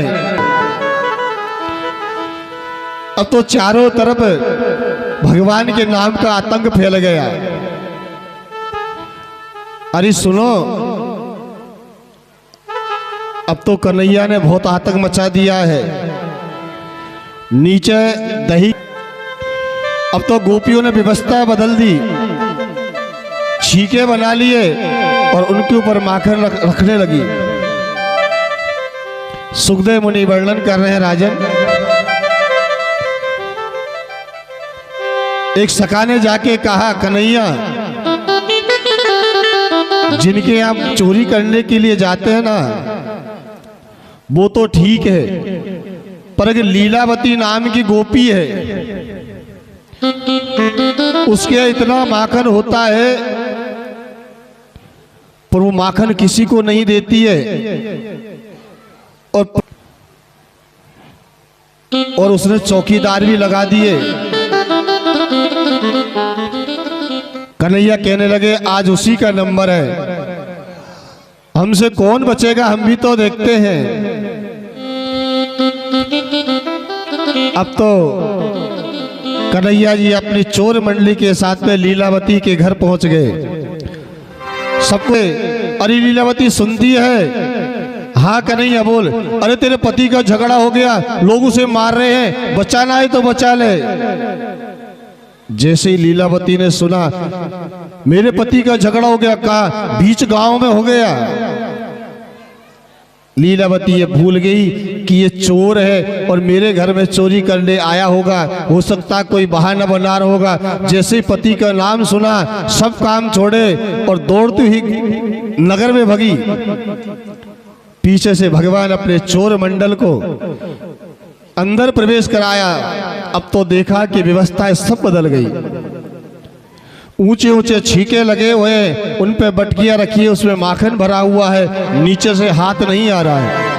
Speaker 1: अब तो चारों तरफ भगवान के नाम का आतंक फैल गया। अरे सुनो, अब तो कन्हैया ने बहुत आतंक मचा दिया है। नीचे दही, अब तो गोपियों ने व्यवस्था बदल दी, छीके बना लिए और उनके ऊपर माखन रखने लगी। सुखदेव मुनि वर्णन कर रहे हैं राजन। एक सखा ने जाके कहा, कन्हैया जिनके आप चोरी करने के लिए जाते हैं ना वो तो ठीक है, पर अगर लीलावती नाम की गोपी है उसके इतना माखन होता है पर वो माखन किसी को नहीं देती है। और उसने चौकीदार भी लगा दिए। कन्हैया कहने लगे आज उसी का नंबर है, हमसे कौन बचेगा, हम भी तो देखते हैं। अब तो कन्हैया जी अपनी चोर मंडली के साथ में लीलावती के घर पहुंच गए। सबको अरे लीलावती सुनती है? हाँ कन्हैया बोल। अरे तेरे पति का झगड़ा हो गया, लोग उसे मार रहे हैं, बचाना है तो बचा ले। जैसे ही लीलावती ने सुना मेरे पति का झगड़ा हो गया, कहा बीच गांव में हो गया। लीलावती ये भूल गई कि ये चोर है और मेरे घर में चोरी करने आया होगा, हो सकता कोई बहाना बना रहा होगा। जैसे ही पति का नाम सुना सब काम छोड़े और दौड़ती हुई नगर में भगी। पीछे से भगवान अपने चोर मंडल को अंदर प्रवेश कराया। अब तो देखा कि व्यवस्थाएं सब बदल गई। ऊंचे ऊंचे छीके लगे हुए, उन पे बटकियां रखी है, उसमें माखन भरा हुआ है, नीचे से हाथ नहीं आ रहा है।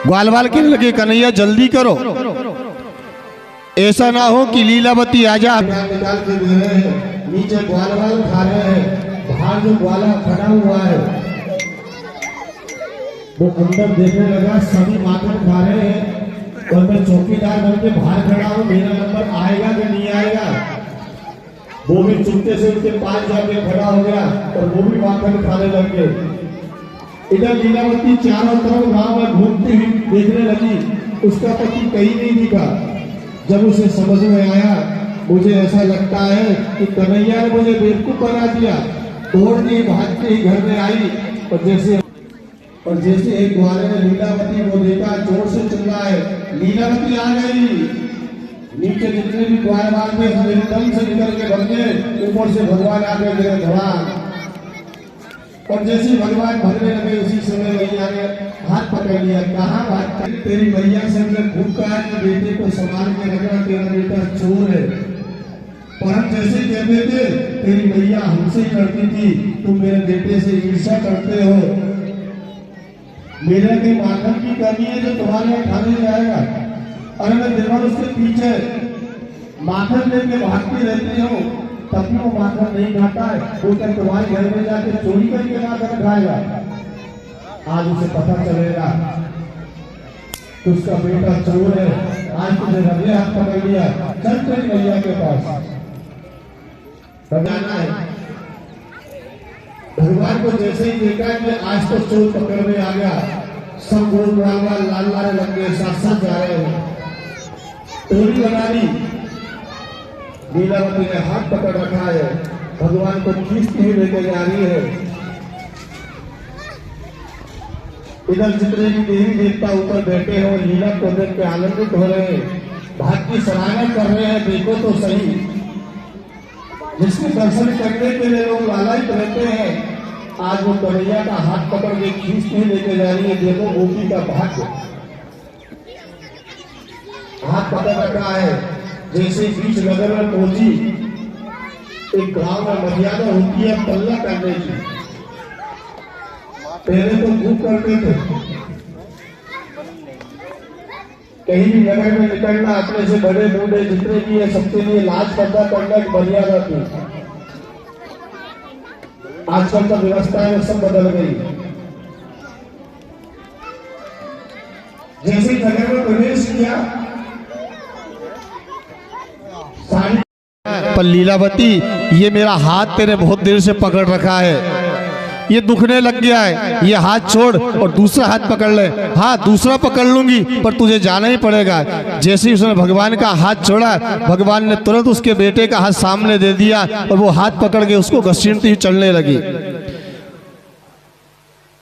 Speaker 1: ग्वालवाल कहने लगे कन्हैया जल्दी करो, ऐसा ना हो कि लीलावती आ जा। नीचे ग्वालवाल खा रहे हैं, बाहर जो ग्वाला खड़ा हुआ है वो अंदर देखने लगा, सभी माखन खा रहे हैं और मैं चौकीदार बन के बाहर खड़ा हूँ, मेरा नंबर आएगा कि नहीं आएगा। वो भी चुपके से उनके पास जाके खड़ा हो गया और वो भी माखन खाने लग गए। इधर लीलावती चारों तरफ गांव में घूमती हुई देखने लगी, उसका पति कहीं नहीं दिखा। जब उसे समझ में आया, मुझे ऐसा लगता है कि कन्हैया ने मुझे बेवकूफ बना दिया, दौड़ती भागती घर में आई और जैसे एक ग्वाले ने लीलावती को देखा, जोर से चिल्ला है लीलावती आ गई। नीचे जितने भी ग्वालवाल थे सब एकदम से निकल के भग गए, ऊपर से भगवान आ गए गिरे धड़ाम। और जैसे भगवान भगने लगे उसी समय मैया ने हाथ पकड़ लिया। कहाँ बात तेरी मैया से हमने खूब कहा कि बेटे को संभाल के रखना, तेरा बेटा चोर है। पर हम जैसे कहते थे तेरी मैया हमसे ही लड़ती थी, तुम मेरे बेटे से ईर्ष्या करते हो। मेरे के माखन की कमी है जो तुम्हारे यहाँ खाने जाएगा। अरे मैं दिन भर उसके पीछे माखन लेके भागती रहती हूँ, तब भी वो माखन नहीं खाता है। वो क्या तुम्हारे घर में जाके चोरी करके माखन खाएगा? आज उसे पता चलेगा कि उसका बेटा चोर है। आज तुझे रगे हाथ पकड़ लिया, चल तेरी मैया के पास जाना है। भगवान को जैसे ही देखा कि आज तो चोर पकड़ में आ गया, सब गोल लाल लाल लग गए, साथ साथ जा रहे हैं। टोली बना ली, लीलावती ने हाथ पकड़ रखा है, भगवान को खींचती हुई लेके जा रही है। इधर जितने भी देवी देवता ऊपर बैठे हो लीला को देख के आनंदित हो रहे हैं, भाग की सराहना कर रहे हैं। देखो तो सही, जिसके दर्शन करने के लिए लोग लालायित रहते हैं, आज वो कन्हैया का हाथ पकड़ के खींचती लेके जा रही है। देखो गोपी का भाग्य, हाथ पकड़ रखा है। जैसे बीच नगर में पहुंची, एक गांव में मर्यादा होती है पल्ला करने की। पहले तो खूब करते थे, कहीं भी नगर में निकलना अपने से बड़े बूढ़े जितने भी है सबके लिए लाज पर्दा करना एक मर्यादा थी। आजकल तो व्यवस्थाएं सब बदल गई। जैसे नगर में प्रवेश किया, पर लीलावती ये मेरा हाथ तेरे बहुत देर से पकड़ रखा है, ये दुखने लग गया है, ये हाथ छोड़ और दूसरा हाथ पकड़ ले। हाँ दूसरा पकड़ लूंगी पर तुझे जाना ही पड़ेगा। जैसे ही उसने भगवान का हाथ छोड़ा, भगवान ने तुरंत उसके बेटे का हाथ सामने दे दिया और वो हाथ पकड़ के उसको घसीटती हुई चलने लगी।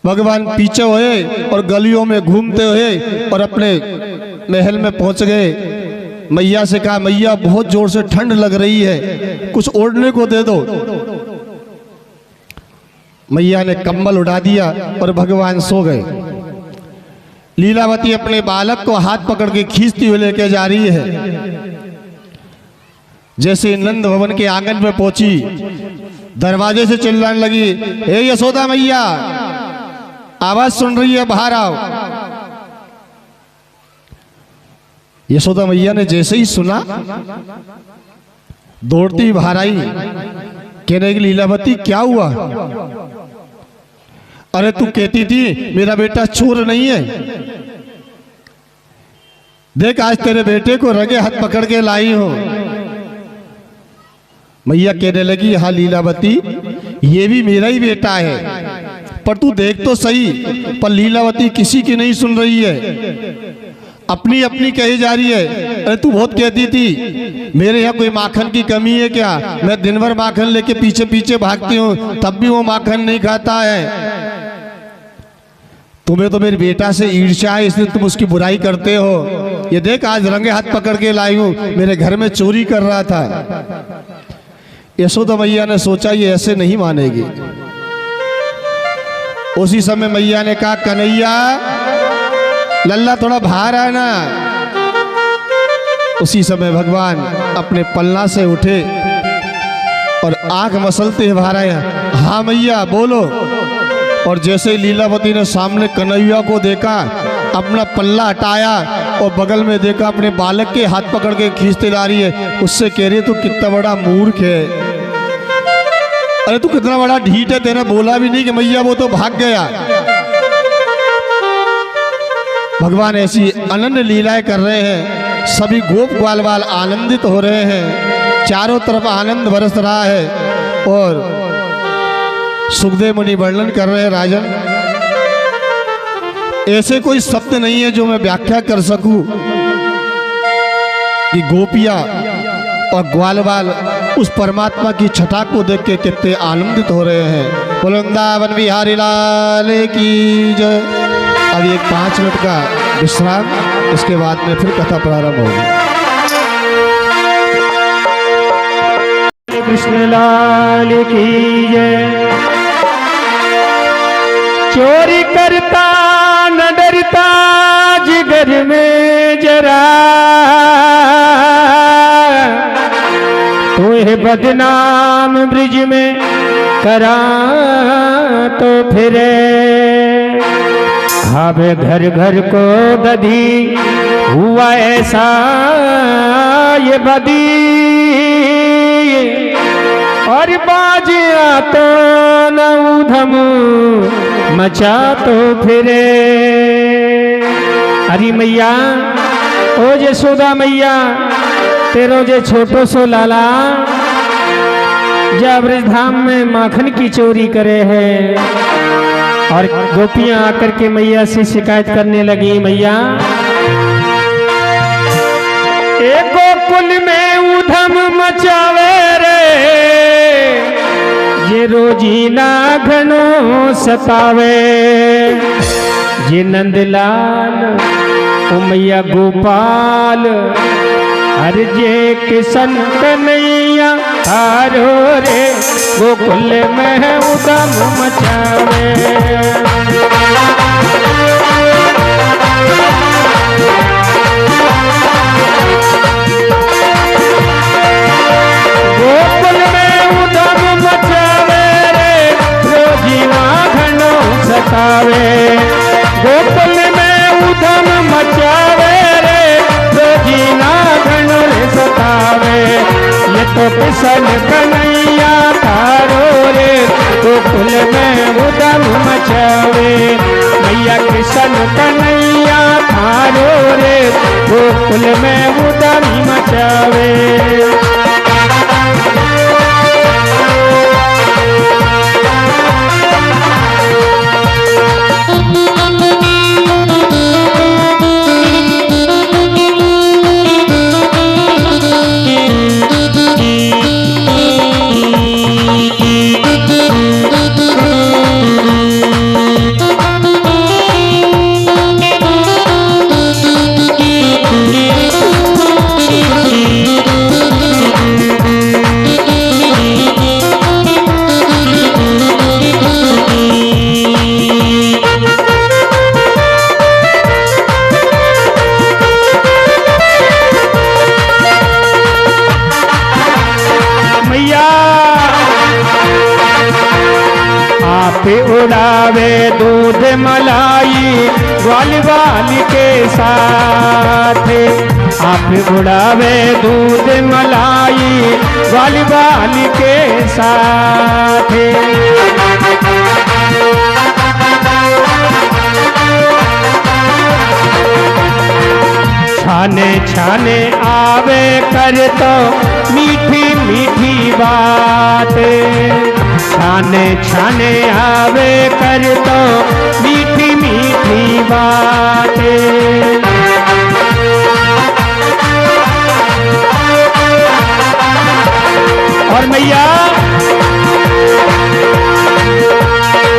Speaker 1: भगवान पीछे हुए और गलियों में घूमते हुए और अपने महल में पहुंच गए। मैया से कहा मैया बहुत जोर से ठंड लग रही है, कुछ ओढ़ने को दे दो। मैया ने कंबल उड़ा दिया और भगवान सो गए। लीलावती अपने बालक को हाथ पकड़ के खींचती हुई लेके जा रही है। जैसे नंद भवन के आंगन में पहुंची, दरवाजे से चिल्लाने लगी, हे यशोदा मैया, आवाज सुन रही है, बाहर आओ। यशोदा मैया ने जैसे ही सुना दौड़ती बाहर आई, कहने की लीलावती क्या हुआ? अरे तू कहती थी मेरा बेटा चोर नहीं है, देख आज तेरे बेटे को रगे हाथ पकड़ के लाई हूं। मैया कहने लगी हाँ लीलावती ये भी मेरा ही बेटा है, पर तू देख तो सही। पर लीलावती किसी की नहीं सुन रही है, अपनी अपनी कही जा रही है। अरे तू बहुत कहती थी मेरे यहाँ कोई माखन की कमी है क्या? मैं दिन भर माखन लेके पीछे पीछे भागती हूँ, तब भी वो माखन नहीं खाता है। तुम्हें तो मेरे बेटा से ईर्ष्या है, इसलिए तुम उसकी बुराई करते हो। ये देख आज रंगे हाथ पकड़ के लाई हूं, मेरे घर में चोरी कर रहा था। यशोदा मैया ने सोचा ये ऐसे नहीं मानेगी। उसी समय मैया ने कहा कन्हैया लल्ला थोड़ा बाहर आना। उसी समय भगवान अपने पलना से उठे और आंख मसलते बाहर आए। हाँ मैया बोलो। और जैसे ही लीलावती ने सामने कन्हैया को देखा, अपना पल्ला हटाया और बगल में देखा अपने बालक के हाथ पकड़ के खींचते ला रही है। उससे कह रही है तू कितना बड़ा मूर्ख है, अरे तू कितना बड़ा ढीठ है, तेने बोला भी नहीं कि मैया वो तो भाग गया। भगवान ऐसी अनन्य लीलाएं कर रहे हैं, सभी गोप ग्वाल बाल आनंदित हो रहे हैं, चारों तरफ आनंद बरस रहा है। और सुखदेव मुनि वर्णन कर रहे हैं राजन, ऐसे कोई शब्द नहीं है जो मैं व्याख्या कर सकूं कि गोपियां और ग्वाल बाल उस परमात्मा की छटा को देख के कितने आनंदित हो रहे हैं। वृंदावन बिहारी लाल की जय। अभी एक 5 मिनट का विश्राम, इसके बाद में फिर कथा प्रारंभ होगी।
Speaker 2: कृष्ण लाल की जय। चोरी करता न डरता जिगर में जरा, तोहे बदनाम ब्रिज में करा तो फिरे। हावे घर घर को दधी हुआ ऐसा ये बदी, और बाज तो न उधम मचा तो फिरे। अरे मैया ओ यशोदा मैया, तेरो जे छोटो सो लाला जब ब्रजधाम में माखन की चोरी करे है। और गोपियां आकर के मैया से शिकायत करने लगी, मैया एक गोकुल में उधम मचावे रे, ये रोजीना घनो सतावे। ये नंदलाल ओ मैया गोपाल, अरे जे किशन कन्हैया हारो रे, गोकुल में उधम मचावे। गोकुल में उधम मचावे रे, रोजीना घनो सतावे। गोकुल में उधम मचावे रे, रोजीना घनो सतावे। ये तो किशन कन्हैया तारो रे, गोकुल में उधम मचावे। मैया किशन कन्हैया तारो रे, गोकुल में उधम मचावे। उड़ावे दूध मलाई ग्वाल बाल के साथ, आप उड़ावे दूध मलाई ग्वाल बाल के साथ। छाने छाने आवे कर तो मीठी मीठी बात, छाने छाने आवे कर तो मीठी मीठी बात। और मैया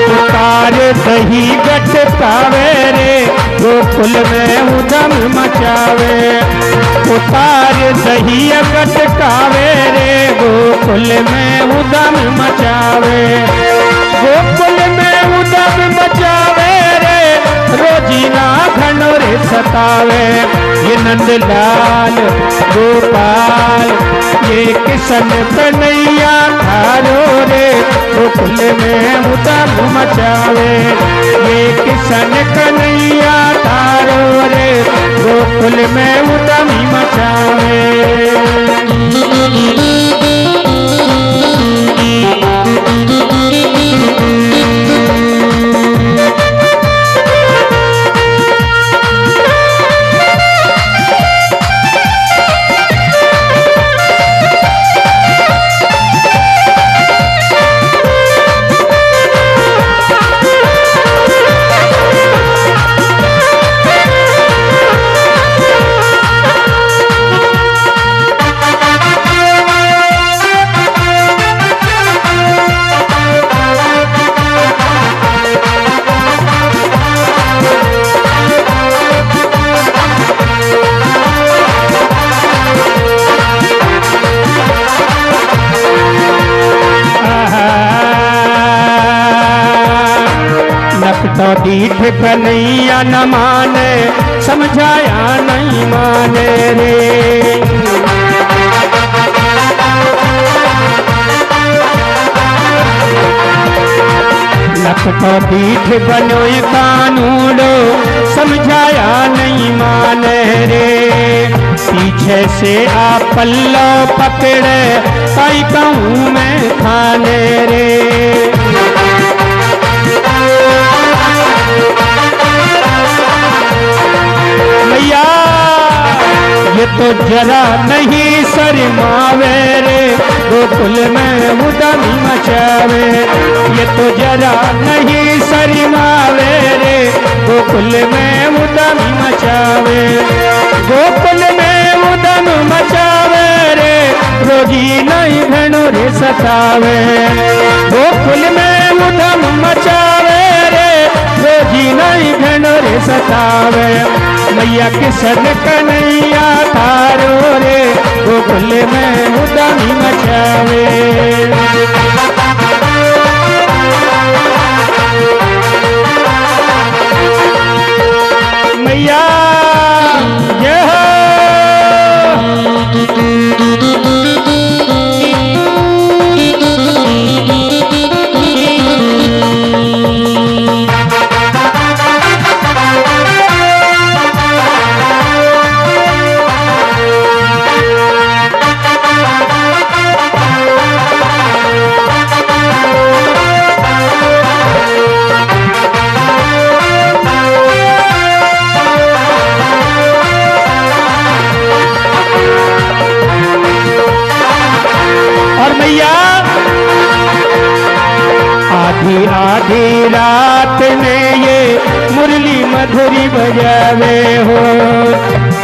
Speaker 2: उतार दही कटकावे रे गोकुल में उधम मचावे। उतार दहिया कटकावे रे गोकुल में उधम मचावे। गोकुल में उधम मचावे रे रोजीना घनोरे सतावे। ये नंदलाल गोपाल ये किशन कन्हैया थारो रे गोकुल में उधम मचावे। ये किशन कन्हैया थारो रे गोकुल में उधम मचावे। तो दीठ कन्हैया न माने समझाया नहीं माने रे। लख तो दीठ बनो कानूनो समझाया नहीं माने रे। पीछे से आ पल्लो पकड़े कई कहूँ मैं खाने रे। मैया ये तो जरा नहीं शर्मावे रे गोकुल में उधम मचावे। ये तो जरा नहीं शर्मावे रे गोकुल में उधम मचावे। गोकुल में उधम मचावे रे रोजी नहीं घनोरे सतावे। गोकुल में उधम मचावे रे रोजी नहीं घनोरे सतावे। मैया किशन कन्हैया थारो रे गोकुल में उधम मचावे। मैया यह आधी आधी रात में ये मुरली मधुरी बजावे हो।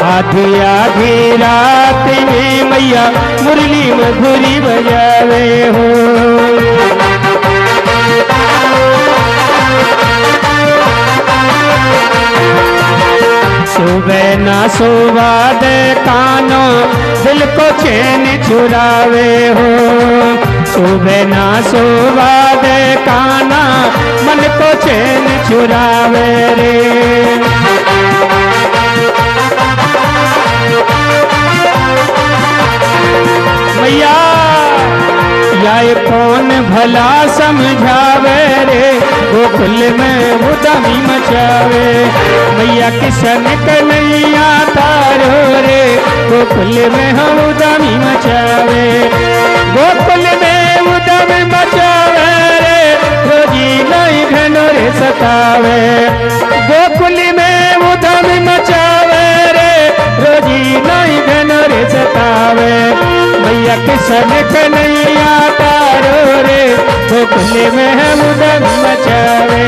Speaker 2: आधी आधी रात में मैया मुरली मधुरी बजावे हो। सुबह ना सुबह दे कानो दिल को चैन चुरावे हो। सुबह ना सुबह दे काना मन को चैन चुरावे रे। मैया या कौन भला समझावे रे गोकुल में उधमी मचावे। मैया किशन कन्हैया थारो रे गोकुल में हम उधमी मचावे। गोकुल में उधम मचावे रे रोजी नहीं घनोरे सतावे। गोकुल में उधम मचावे रे रोजी नहीं घनोरे सतावे। मैया किशन कन्हैया थारो रे गोकुल में हम उधम मचावे।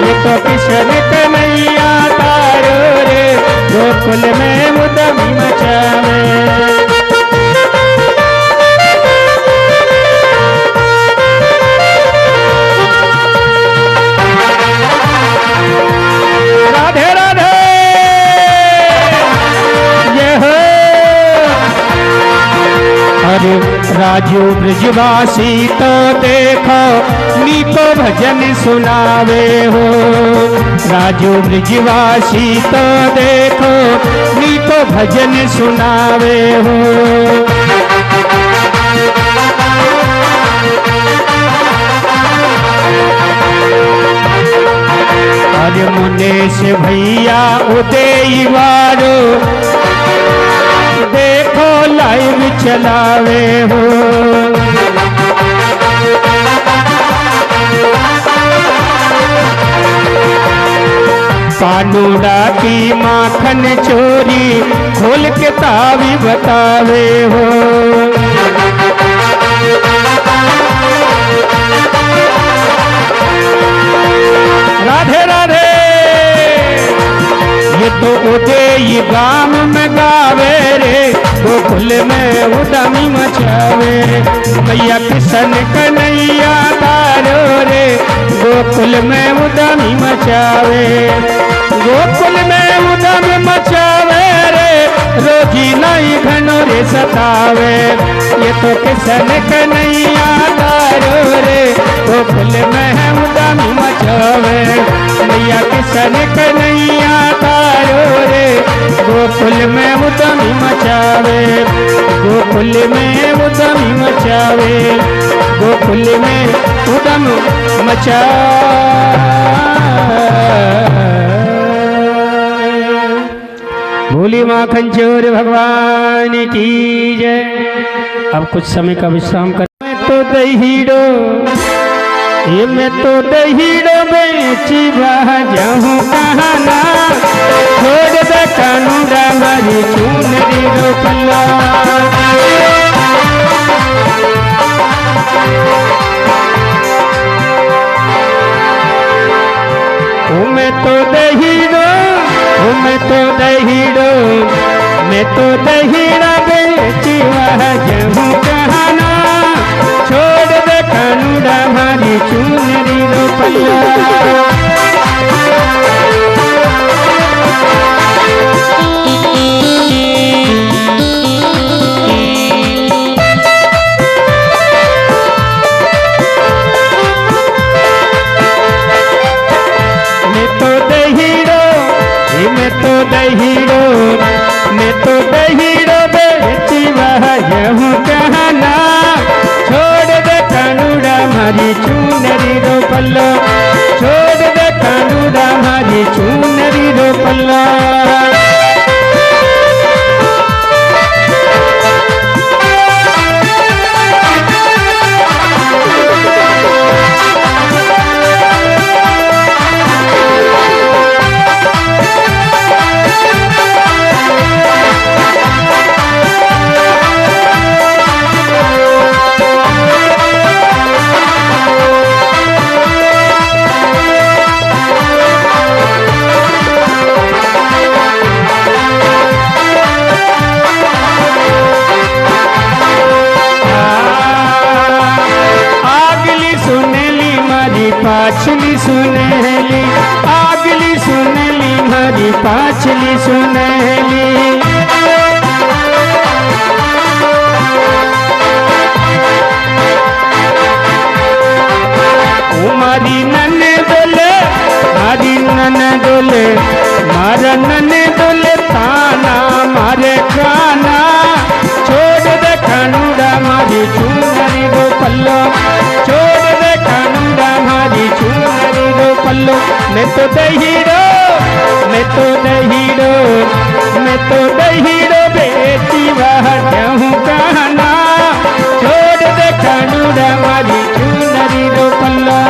Speaker 2: ये तो किशन कन्हैया थारो रे गोकुल में उधम मचावे। राजू ब्रजवासी तो देखो नीको भजन सुनावे हो। राजू ब्रजवासी तो देखो नीको भजन सुनावे हो। अरे मुनेश भैया उदय वारो देखो लाइव चलावे हो। कानूड़ा की माखन चोरी खोल के तावी बतावे हो। राधे राधे ये तो उदय गाम में गावे रे, गोकुल में उदमी मचावे। मैया किशन कन्हैया तारो रे, गोकुल में उदमी मचावे। गोकुल में उदम मचावे रे, रोजी नहीं घनो रे सतावे। ये तो किशन कन्हैया तारो रे, गोकुल में उदमी मचावे। मैया किशन कन्हैया तारो रे, गोकुल में उदमी मचावे। गोकुल में उदमी मचावे, गोकुल में उदम मचावे। भोली माखन चोर भगवान की जय। अब कुछ समय का विश्राम कर। मैं तो दहीड़ो ये मैं तो दहीड़ो बेची जाऊँ कहाना, छोड़ दे कानूड़ा हमारी चुनरी रो पल्ला। मैं तो दहीड़ो मैं तो दहीड़ो मैं तो दहीड़ा बेची जाऊँ कहाना, छोड़ दे कानूड़ा हमारी चुनरी रो पल्ला। मैं तो दहीड़ो बेची जाऊँ कहाना, छोड़ दे कानूड़ा हमारी चुनरी रो पल्ला। छोड़ दे कानूड़ा हमारी चुनरी रो पल्ला। पाछली सुनहली आगली सुनली हरी पाछली सुनहली। मारी नन डोले मारी नन डोले मारा नन डोले ताना मारे गाना, छोड़ दे कानूड़ा मारी चुनरी रो पल्लो। छोड़ दे कानूड़ा मारी चुनरी रो पल्लो। मैं तो दहीड़ो मैं तो दहीड़ो मैं तो दहीड़ो बेटी जाऊँ कहाना, छोड़ दे कानूड़ा मारी चुनरी रो पल्ला।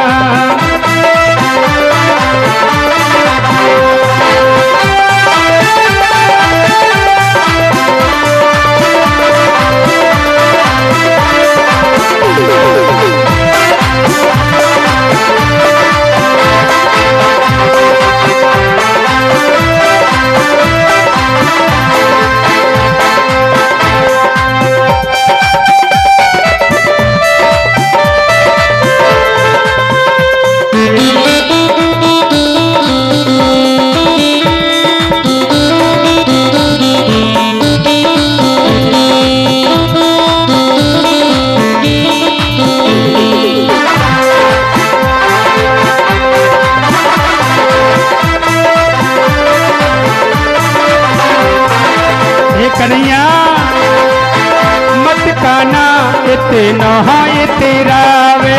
Speaker 2: नहाए तेरा वे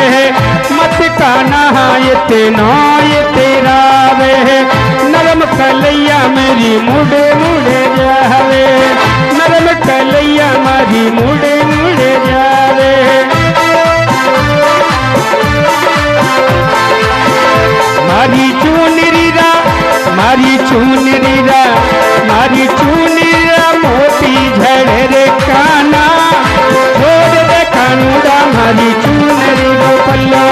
Speaker 2: मत का नहाए तेरा वे नरम कलैया मेरी मुड़े मुड़े जावे नरम कलैया मेरी मुड़े मुड़े जावे मारी चूनरीरा मोती झड़े रे काना छोड़ दे कानूड़ा मारी चूनरी रो पल्लो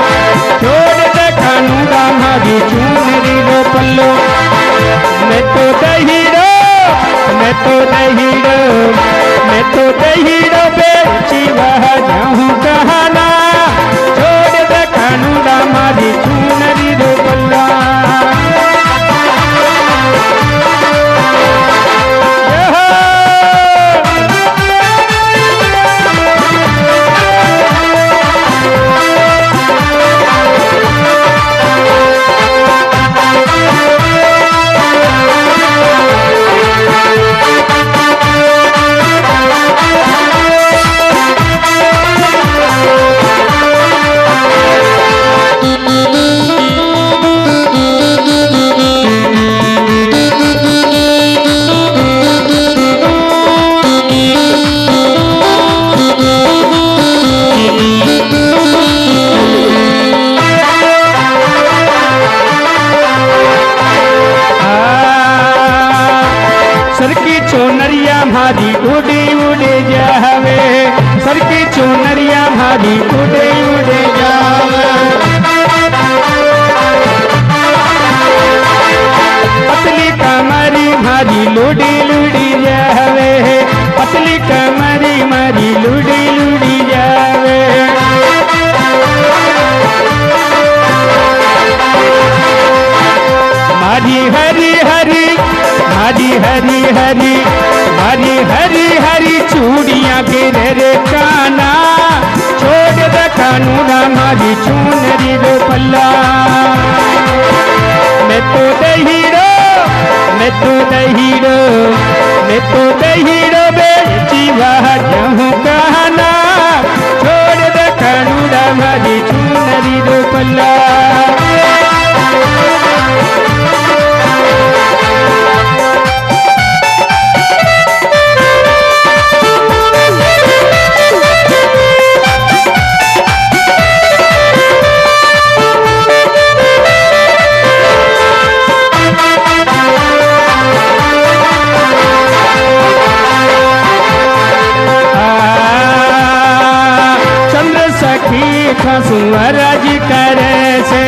Speaker 2: छोड़ दे कानूड़ा मारी चूनरी रो पल्लो मैं तो दहीड़ो बेची वह जाऊं कहना छोड़ दे कानूड़ा मारी चूनरी रो पल्ला भारी उड़े उड़े जावे सर की चुनरिया भारी उड़े उड़े जावे पतली कमरी भारी लुड़ी लुड़ी जावे पतली कमरी मारी लुड़ी लुड़ी जावे मारी हरी हरी चूड़ियाँ गिरे रे काना छोड़ दे कानूना मारी चूनरी रो पल्ला मैं तो दहीड़ो बेची वह जाऊं कहना छोड़ दे कानूना मारी चूनरी रो पल्ला सुवर जी करे से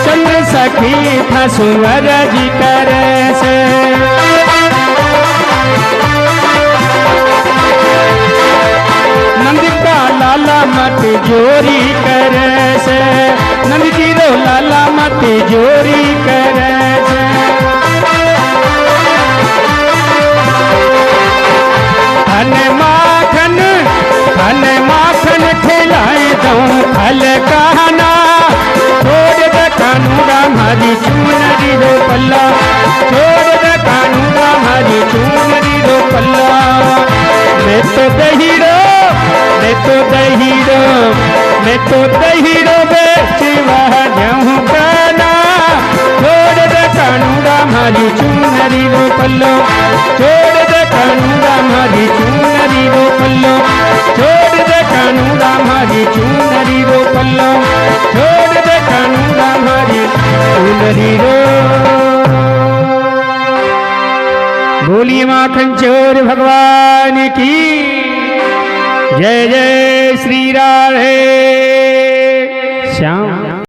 Speaker 2: चंद्र सखी था सुवर जी करे से नंद का लाला मत जोरी करे से नंद जी रो लाला मत जोरी करे से हन माखन खिलाए दऊं फल कहना छोड़ दे कानूड़ा मारी चूनरी रो पल्ला छोड़ दे कानूड़ा मारी चूनरी रो पल्ला मैं तो दहीड़ो बेची वह जाऊं कहना छोड़ दे कानूड़ा मारी चूनरी रो पल्लो छोड़ दे कानूड़ा मारी चूनरी रो पल्लो छोड़ दे कानूड़ा मारी चूनरी रो पल्लो छोड़ दे कानूड़ा मारी चूनरी रो बोलिए माखन चोर भगवान की जय जय श्री राधे श्याम।